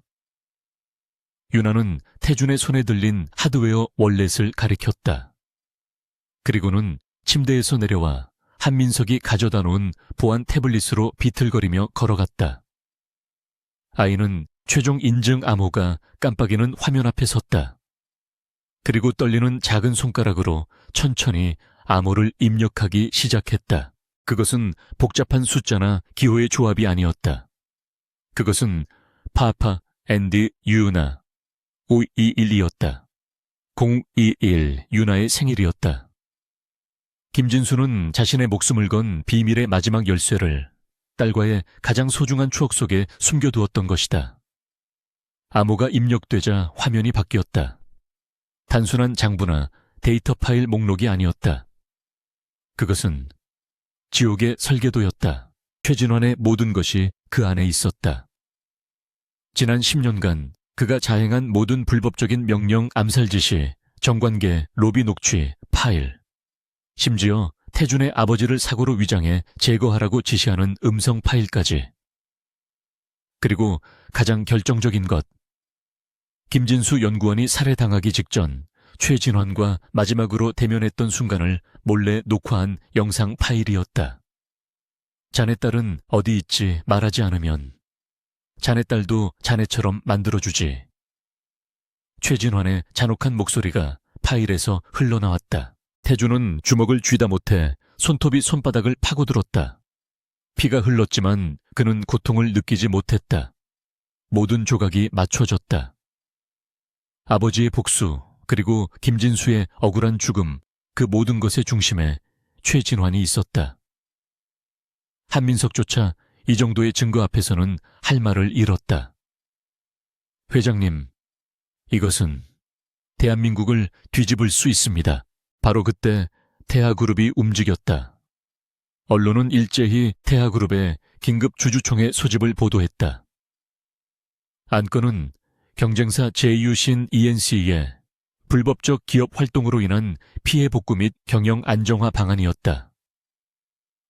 윤아는 태준의 손에 들린 하드웨어 월렛을 가리켰다. 그리고는 침대에서 내려와 한민석이 가져다 놓은 보안 태블릿으로 비틀거리며 걸어갔다. 아이는 최종 인증 암호가 깜빡이는 화면 앞에 섰다. 그리고 떨리는 작은 손가락으로 천천히 암호를 입력하기 시작했다. 그것은 복잡한 숫자나 기호의 조합이 아니었다. 그것은 파파 앤디 유나 521이었다. 021 유나의 생일이었다. 김진수는 자신의 목숨을 건 비밀의 마지막 열쇠를 딸과의 가장 소중한 추억 속에 숨겨두었던 것이다. 암호가 입력되자 화면이 바뀌었다. 단순한 장부나 데이터 파일 목록이 아니었다. 그것은 지옥의 설계도였다. 최진환의 모든 것이 그 안에 있었다. 지난 10년간 그가 자행한 모든 불법적인 명령 암살 지시, 정관계, 로비 녹취, 파일, 심지어 태준의 아버지를 사고로 위장해 제거하라고 지시하는 음성 파일까지. 그리고 가장 결정적인 것, 김진수 연구원이 살해당하기 직전 최진환과 마지막으로 대면했던 순간을 몰래 녹화한 영상 파일이었다. 자네 딸은 어디 있지 말하지 않으면 자네 딸도 자네처럼 만들어주지. 최진환의 잔혹한 목소리가 파일에서 흘러나왔다. 태준은 주먹을 쥐다 못해 손톱이 손바닥을 파고들었다. 피가 흘렀지만 그는 고통을 느끼지 못했다. 모든 조각이 맞춰졌다. 아버지의 복수, 그리고 김진수의 억울한 죽음, 그 모든 것의 중심에 최진환이 있었다. 한민석조차 이 정도의 증거 앞에서는 할 말을 잃었다. 회장님, 이것은 대한민국을 뒤집을 수 있습니다. 바로 그때 태하그룹이 움직였다. 언론은 일제히 태하그룹의 긴급 주주총회 소집을 보도했다. 안건은 경쟁사 제휴신 ENC의 불법적 기업 활동으로 인한 피해 복구 및 경영 안정화 방안이었다.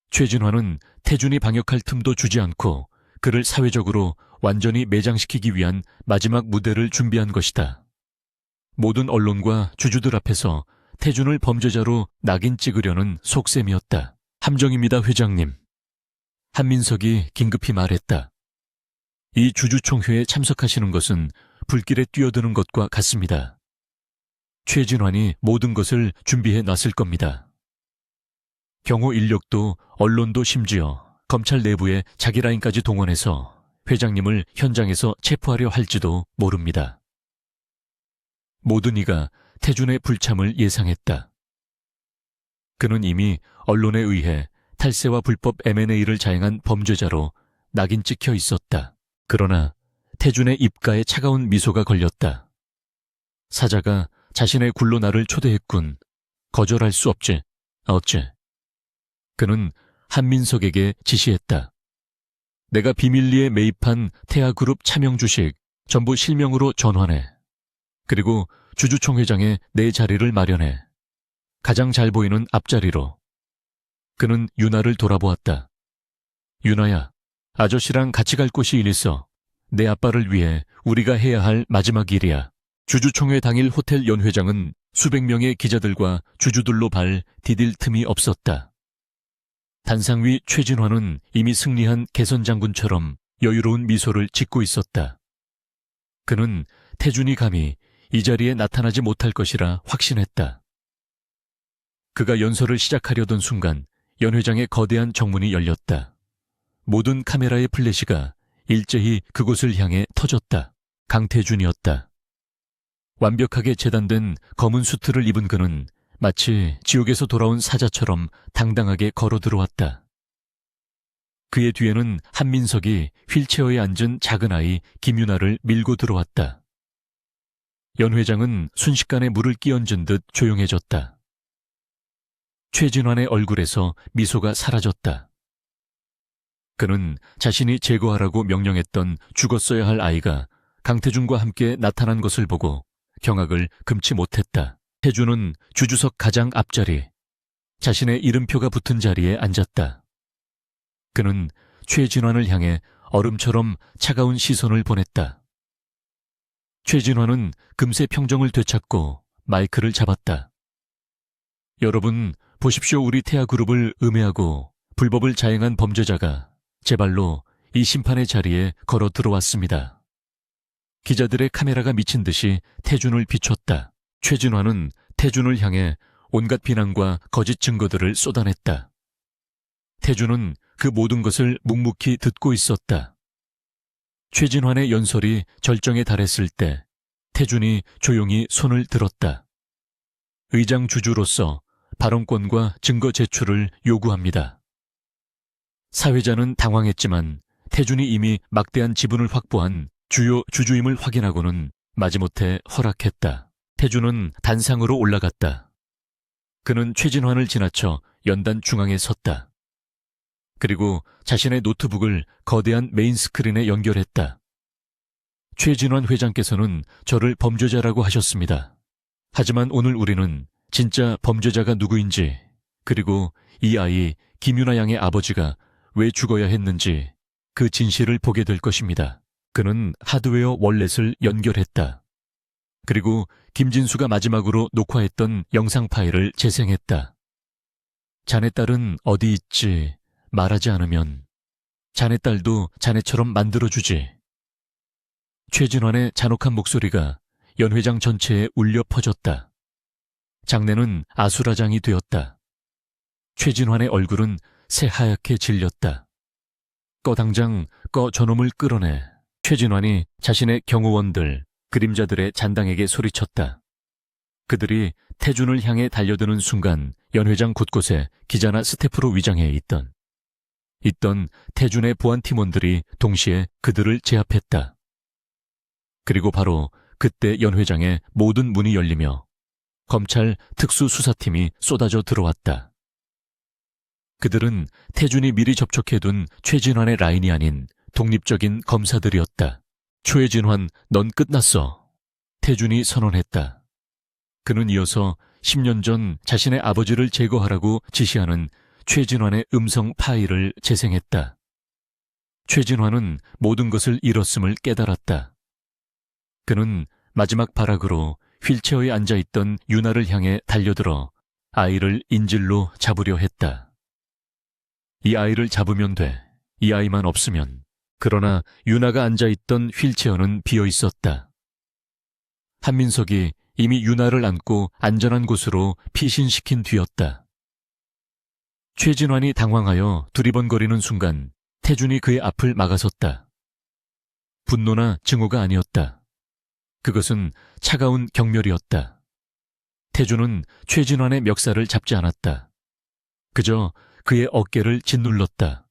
최진환은 태준이 방역할 틈도 주지 않고 그를 사회적으로 완전히 매장시키기 위한 마지막 무대를 준비한 것이다. 모든 언론과 주주들 앞에서 태준을 범죄자로 낙인 찍으려는 속셈이었다. 함정입니다, 회장님. 한민석이 긴급히 말했다. 이 주주총회에 참석하시는 것은 불길에 뛰어드는 것과 같습니다. 최진환이 모든 것을 준비해 놨을 겁니다. 경호 인력도 언론도 심지어 검찰 내부에 자기 라인까지 동원해서 회장님을 현장에서 체포하려 할지도 모릅니다. 모든 이가 태준의 불참을 예상했다. 그는 이미 언론에 의해 탈세와 불법 M&A를 자행한 범죄자로 낙인 찍혀 있었다. 그러나 태준의 입가에 차가운 미소가 걸렸다. 사자가 자신의 굴로 나를 초대했군. 거절할 수 없지. 어째? 그는 한민석에게 지시했다. 내가 비밀리에 매입한 태하그룹 차명 주식 전부 실명으로 전환해. 그리고 주주총회장에 내 자리를 마련해. 가장 잘 보이는 앞자리로. 그는 유나를 돌아보았다. 유나야, 아저씨랑 같이 갈 곳이 있어. 내 아빠를 위해 우리가 해야 할 마지막 일이야. 주주총회 당일 호텔 연회장은 수백 명의 기자들과 주주들로 발 디딜 틈이 없었다. 단상위 최진환은 이미 승리한 개선 장군처럼 여유로운 미소를 짓고 있었다. 그는 태준이 감히 이 자리에 나타나지 못할 것이라 확신했다. 그가 연설을 시작하려던 순간 연 회장의 거대한 정문이 열렸다. 모든 카메라의 플래시가 일제히 그곳을 향해 터졌다. 강태준이었다. 완벽하게 재단된 검은 수트를 입은 그는 마치 지옥에서 돌아온 사자처럼 당당하게 걸어 들어왔다. 그의 뒤에는 한민석이 휠체어에 앉은 작은 아이 김유나를 밀고 들어왔다. 연 회장은 순식간에 물을 끼얹은 듯 조용해졌다. 최진환의 얼굴에서 미소가 사라졌다. 그는 자신이 제거하라고 명령했던 죽었어야 할 아이가 강태준과 함께 나타난 것을 보고 경악을 금치 못했다. 태준은 주주석 가장 앞자리, 자신의 이름표가 붙은 자리에 앉았다. 그는 최진환을 향해 얼음처럼 차가운 시선을 보냈다. 최진화는 금세 평정을 되찾고 마이크를 잡았다. 여러분, 보십시오. 우리 태아그룹을 음해하고 불법을 자행한 범죄자가 제 발로 이 심판의 자리에 걸어 들어왔습니다. 기자들의 카메라가 미친 듯이 태준을 비췄다. 최진화는 태준을 향해 온갖 비난과 거짓 증거들을 쏟아냈다. 태준은 그 모든 것을 묵묵히 듣고 있었다. 최진환의 연설이 절정에 달했을 때 태준이 조용히 손을 들었다. 의장 주주로서 발언권과 증거 제출을 요구합니다. 사회자는 당황했지만 태준이 이미 막대한 지분을 확보한 주요 주주임을 확인하고는 마지못해 허락했다. 태준은 단상으로 올라갔다. 그는 최진환을 지나쳐 연단 중앙에 섰다. 그리고 자신의 노트북을 거대한 메인 스크린에 연결했다. 최진환 회장께서는 저를 범죄자라고 하셨습니다. 하지만 오늘 우리는 진짜 범죄자가 누구인지, 그리고 이 아이 김유나 양의 아버지가 왜 죽어야 했는지 그 진실을 보게 될 것입니다. 그는 하드웨어 월렛을 연결했다. 그리고 김진수가 마지막으로 녹화했던 영상 파일을 재생했다. 자네 딸은 어디 있지? 말하지 않으면 자네 딸도 자네처럼 만들어주지. 최진환의 잔혹한 목소리가 연 회장 전체에 울려 퍼졌다. 장내는 아수라장이 되었다. 최진환의 얼굴은 새하얗게 질렸다. 당장 저놈을 끌어내. 최진환이 자신의 경호원들, 그림자들의 잔당에게 소리쳤다. 그들이 태준을 향해 달려드는 순간 연 회장 곳곳에 기자나 스태프로 위장해 있던 태준의 보안 팀원들이 동시에 그들을 제압했다. 그리고 바로 그때 연 회장의 모든 문이 열리며 검찰 특수수사팀이 쏟아져 들어왔다. 그들은 태준이 미리 접촉해둔 최진환의 라인이 아닌 독립적인 검사들이었다. 최진환, 넌 끝났어. 태준이 선언했다. 그는 이어서 10년 전 자신의 아버지를 제거하라고 지시하는 최진환의 음성 파일을 재생했다. 최진환은 모든 것을 잃었음을 깨달았다. 그는 마지막 발악으로 휠체어에 앉아있던 유나를 향해 달려들어 아이를 인질로 잡으려 했다. 이 아이를 잡으면 돼. 이 아이만 없으면. 그러나 유나가 앉아있던 휠체어는 비어 있었다. 한민석이 이미 유나를 안고 안전한 곳으로 피신시킨 뒤였다. 최진환이 당황하여 두리번거리는 순간 태준이 그의 앞을 막아섰다. 분노나 증오가 아니었다. 그것은 차가운 경멸이었다. 태준은 최진환의 멱살을 잡지 않았다. 그저 그의 어깨를 짓눌렀다.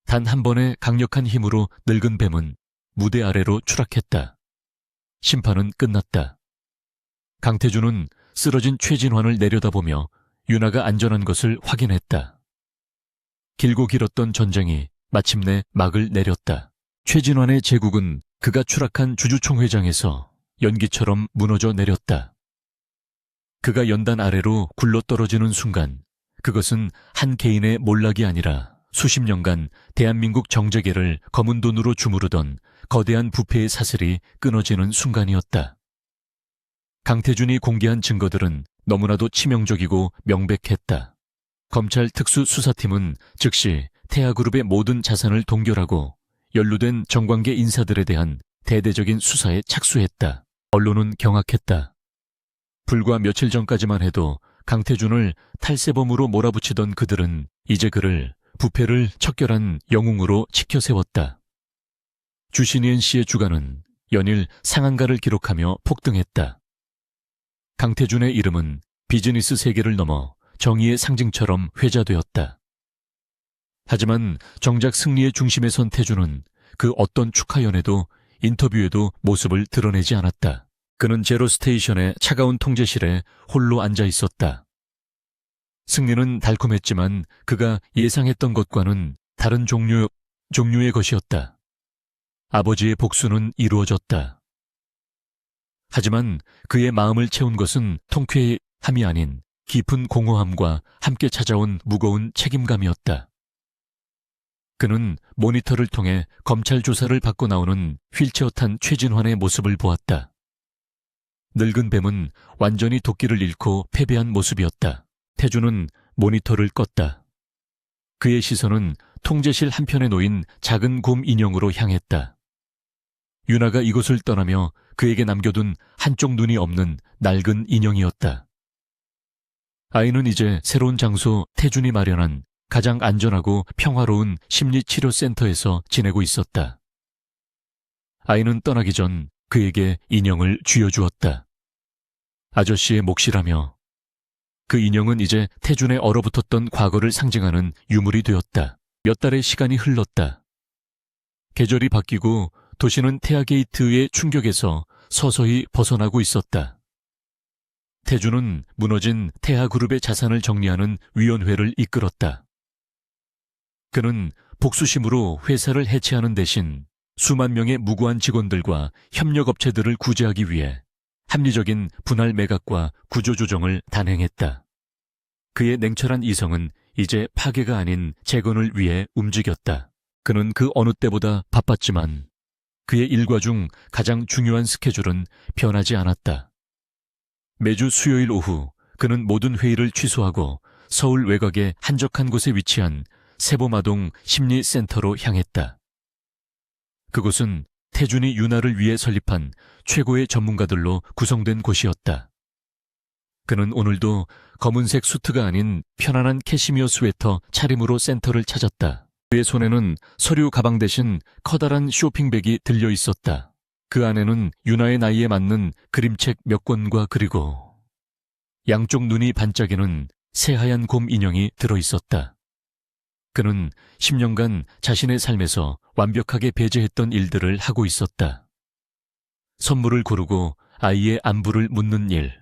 단 한 번의 강력한 힘으로 늙은 뱀은 무대 아래로 추락했다. 심판은 끝났다. 강태준은 쓰러진 최진환을 내려다보며 유나가 안전한 것을 확인했다. 길고 길었던 전쟁이 마침내 막을 내렸다. 최진환의 제국은 그가 추락한 주주총회장에서 연기처럼 무너져 내렸다. 그가 연단 아래로 굴러떨어지는 순간 그것은 한 개인의 몰락이 아니라 수십 년간 대한민국 정재계를 검은 돈으로 주무르던 거대한 부패의 사슬이 끊어지는 순간이었다. 강태준이 공개한 증거들은 너무나도 치명적이고 명백했다. 검찰 특수수사팀은 즉시 태아그룹의 모든 자산을 동결하고 연루된 정관계 인사들에 대한 대대적인 수사에 착수했다. 언론은 경악했다. 불과 며칠 전까지만 해도 강태준을 탈세범으로 몰아붙이던 그들은 이제 그를 부패를 척결한 영웅으로 치켜세웠다. 주신이은 씨의 주가는 연일 상한가를 기록하며 폭등했다. 강태준의 이름은 비즈니스 세계를 넘어 정의의 상징처럼 회자되었다. 하지만 정작 승리의 중심에 선 태준은 그 어떤 축하연에도 인터뷰에도 모습을 드러내지 않았다. 그는 제로스테이션의 차가운 통제실에 홀로 앉아 있었다. 승리는 달콤했지만 그가 예상했던 것과는 다른 종류의 것이었다. 아버지의 복수는 이루어졌다. 하지만 그의 마음을 채운 것은 통쾌함이 아닌 깊은 공허함과 함께 찾아온 무거운 책임감이었다. 그는 모니터를 통해 검찰 조사를 받고 나오는 휠체어 탄 최진환의 모습을 보았다. 늙은 뱀은 완전히 도끼를 잃고 패배한 모습이었다. 태주는 모니터를 껐다. 그의 시선은 통제실 한편에 놓인 작은 곰 인형으로 향했다. 윤아가 이곳을 떠나며 그에게 남겨둔 한쪽 눈이 없는 낡은 인형이었다. 아이는 이제 새로운 장소 태준이 마련한 가장 안전하고 평화로운 심리치료센터에서 지내고 있었다. 아이는 떠나기 전 그에게 인형을 쥐어주었다. 아저씨의 몫이라며. 그 인형은 이제 태준의 얼어붙었던 과거를 상징하는 유물이 되었다. 몇 달의 시간이 흘렀다. 계절이 바뀌고 도시는 태아게이트의 충격에서 서서히 벗어나고 있었다. 태준은 무너진 태아그룹의 자산을 정리하는 위원회를 이끌었다. 그는 복수심으로 회사를 해체하는 대신 수만 명의 무고한 직원들과 협력업체들을 구제하기 위해 합리적인 분할 매각과 구조조정을 단행했다. 그의 냉철한 이성은 이제 파괴가 아닌 재건을 위해 움직였다. 그는 그 어느 때보다 바빴지만 그의 일과 중 가장 중요한 스케줄은 변하지 않았다. 매주 수요일 오후 그는 모든 회의를 취소하고 서울 외곽의 한적한 곳에 위치한 세보마동 심리센터로 향했다. 그곳은 태준이 윤아를 위해 설립한 최고의 전문가들로 구성된 곳이었다. 그는 오늘도 검은색 수트가 아닌 편안한 캐시미어 스웨터 차림으로 센터를 찾았다. 그의 손에는 서류 가방 대신 커다란 쇼핑백이 들려 있었다. 그 안에는 윤아의 나이에 맞는 그림책 몇 권과 그리고 양쪽 눈이 반짝이는 새하얀 곰 인형이 들어 있었다. 그는 10년간 자신의 삶에서 완벽하게 배제했던 일들을 하고 있었다. 선물을 고르고 아이의 안부를 묻는 일.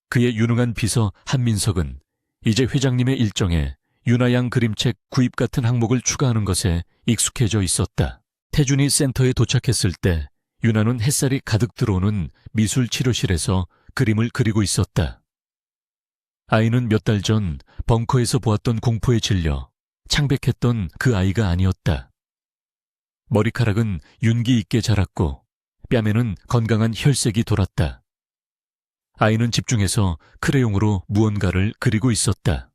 그의 유능한 비서 한민석은 이제 회장님의 일정에 윤아양 그림책 구입 같은 항목을 추가하는 것에 익숙해져 있었다. 태준이 센터에 도착했을 때 윤아는 햇살이 가득 들어오는 미술 치료실에서 그림을 그리고 있었다. 아이는 몇 달 전 벙커에서 보았던 공포에 질려 창백했던 그 아이가 아니었다. 머리카락은 윤기 있게 자랐고 뺨에는 건강한 혈색이 돌았다. 아이는 집중해서 크레용으로 무언가를 그리고 있었다.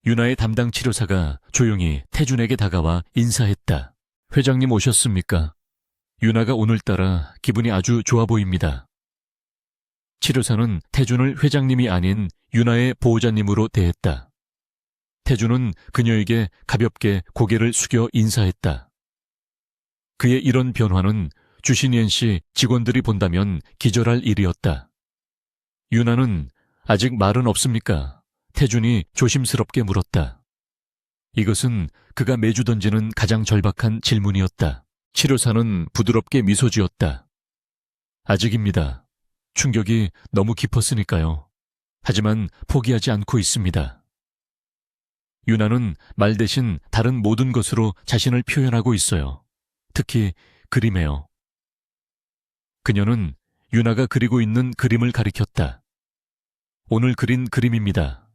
윤아의 담당 치료사가 조용히 태준에게 다가와 인사했다. 회장님 오셨습니까? 윤아가 오늘따라 기분이 아주 좋아 보입니다. 치료사는 태준을 회장님이 아닌 윤아의 보호자님으로 대했다. 태준은 그녀에게 가볍게 고개를 숙여 인사했다. 그의 이런 변화는 주신ien 씨 직원들이 본다면 기절할 일이었다. 윤아는 아직 말은 없습니까? 태준이 조심스럽게 물었다. 이것은 그가 매주 던지는 가장 절박한 질문이었다. 치료사는 부드럽게 미소 지었다. 아직입니다. 충격이 너무 깊었으니까요. 하지만 포기하지 않고 있습니다. 윤아는 말 대신 다른 모든 것으로 자신을 표현하고 있어요. 특히 그림에요. 그녀는 윤아가 그리고 있는 그림을 가리켰다. 오늘 그린 그림입니다.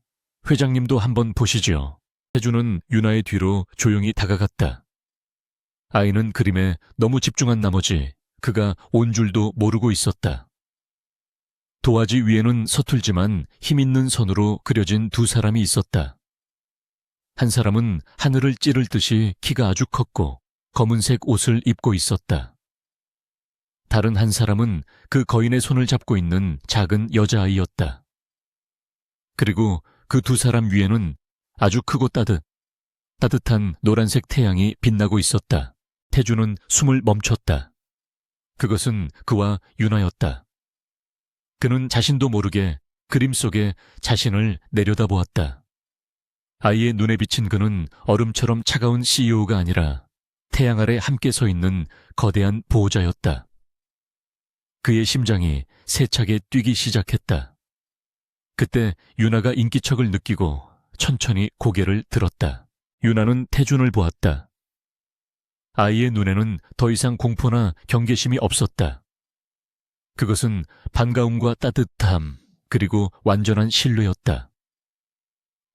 회장님도 한번 보시지요. 태준은 윤아의 뒤로 조용히 다가갔다. 아이는 그림에 너무 집중한 나머지 그가 온 줄도 모르고 있었다. 도화지 위에는 서툴지만 힘있는 선으로 그려진 두 사람이 있었다. 한 사람은 하늘을 찌를 듯이 키가 아주 컸고 검은색 옷을 입고 있었다. 다른 한 사람은 그 거인의 손을 잡고 있는 작은 여자아이였다. 그리고 그 두 사람 위에는 아주 크고 따뜻한 노란색 태양이 빛나고 있었다. 태준은 숨을 멈췄다. 그것은 그와 윤아였다. 그는 자신도 모르게 그림 속에 자신을 내려다보았다. 아이의 눈에 비친 그는 얼음처럼 차가운 CEO가 아니라 태양 아래 함께 서 있는 거대한 보호자였다. 그의 심장이 세차게 뛰기 시작했다. 그때 윤아가 인기척을 느끼고 천천히 고개를 들었다. 윤아는 태준을 보았다. 아이의 눈에는 더 이상 공포나 경계심이 없었다. 그것은 반가움과 따뜻함, 그리고 완전한 신뢰였다.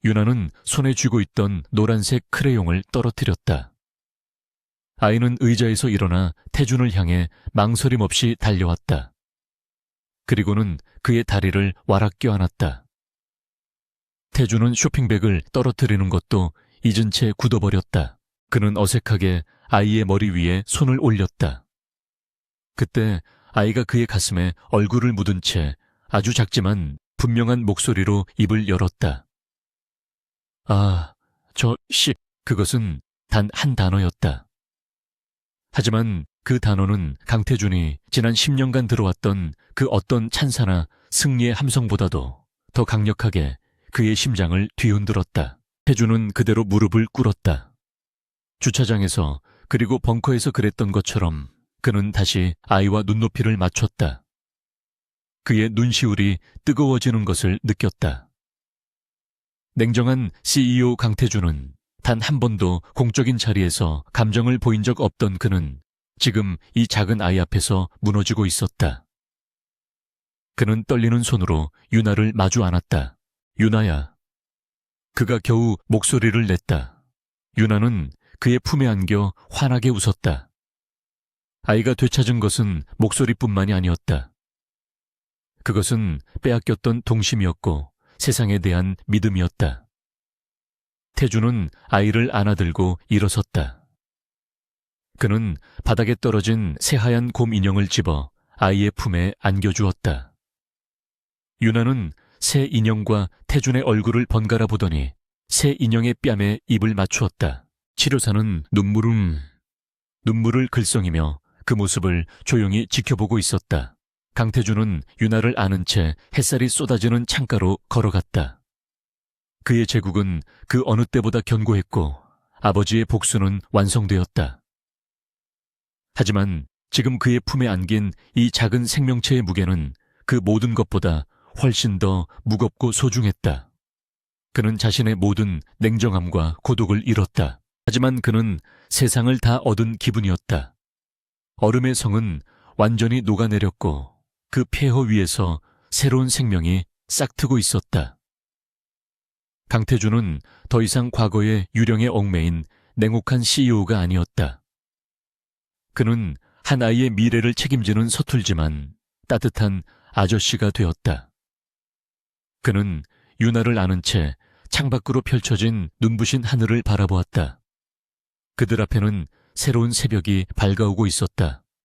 유나는 손에 쥐고 있던 노란색 크레용을 떨어뜨렸다. 아이는 의자에서 일어나 태준을 향해 망설임 없이 달려왔다. 그리고는 그의 다리를 와락 껴안았다. 태준은 쇼핑백을 떨어뜨리는 것도 잊은 채 굳어버렸다. 그는 어색하게 아이의 머리 위에 손을 올렸다. 그때 아이가 그의 가슴에 얼굴을 묻은 채 아주 작지만 분명한 목소리로 입을 열었다. 아, 그것은 단 한 단어였다. 하지만 그 단어는 강태준이 지난 10년간 들어왔던 그 어떤 찬사나 승리의 함성보다도 더 강력하게 그의 심장을 뒤흔들었다. 태준은 그대로 무릎을 꿇었다. 주차장에서 그리고 벙커에서 그랬던 것처럼 그는 다시 아이와 눈높이를 맞췄다. 그의 눈시울이 뜨거워지는 것을 느꼈다. 냉정한 CEO 강태준은 단 한 번도 공적인 자리에서 감정을 보인 적 없던 그는 지금 이 작은 아이 앞에서 무너지고 있었다. 그는 떨리는 손으로 유나를 마주 안았다. 유나야. 그가 겨우 목소리를 냈다. 유나는 그의 품에 안겨 환하게 웃었다. 아이가 되찾은 것은 목소리뿐만이 아니었다. 그것은 빼앗겼던 동심이었고 세상에 대한 믿음이었다. 태준은 아이를 안아들고 일어섰다. 그는 바닥에 떨어진 새하얀 곰 인형을 집어 아이의 품에 안겨주었다. 유나는 새 인형과 태준의 얼굴을 번갈아 보더니 새 인형의 뺨에 입을 맞추었다. 치료사는 눈물을 글썽이며 그 모습을 조용히 지켜보고 있었다. 강태준은 유나를 안은 채 햇살이 쏟아지는 창가로 걸어갔다. 그의 제국은 그 어느 때보다 견고했고 아버지의 복수는 완성되었다. 하지만 지금 그의 품에 안긴 이 작은 생명체의 무게는 그 모든 것보다 훨씬 더 무겁고 소중했다. 그는 자신의 모든 냉정함과 고독을 잃었다. 하지만 그는 세상을 다 얻은 기분이었다. 얼음의 성은 완전히 녹아내렸고 그 폐허 위에서 새로운 생명이 싹트고 있었다. 강태준은 더 이상 과거의 유령에 얽매인 냉혹한 CEO가 아니었다. 그는 한 아이의 미래를 책임지는 서툴지만 따뜻한 아저씨가 되었다. 그는 유나를 안은 채 창밖으로 펼쳐진 눈부신 하늘을 바라보았다. 그들 앞에는 새로운 새벽이 밝아오고 있었다.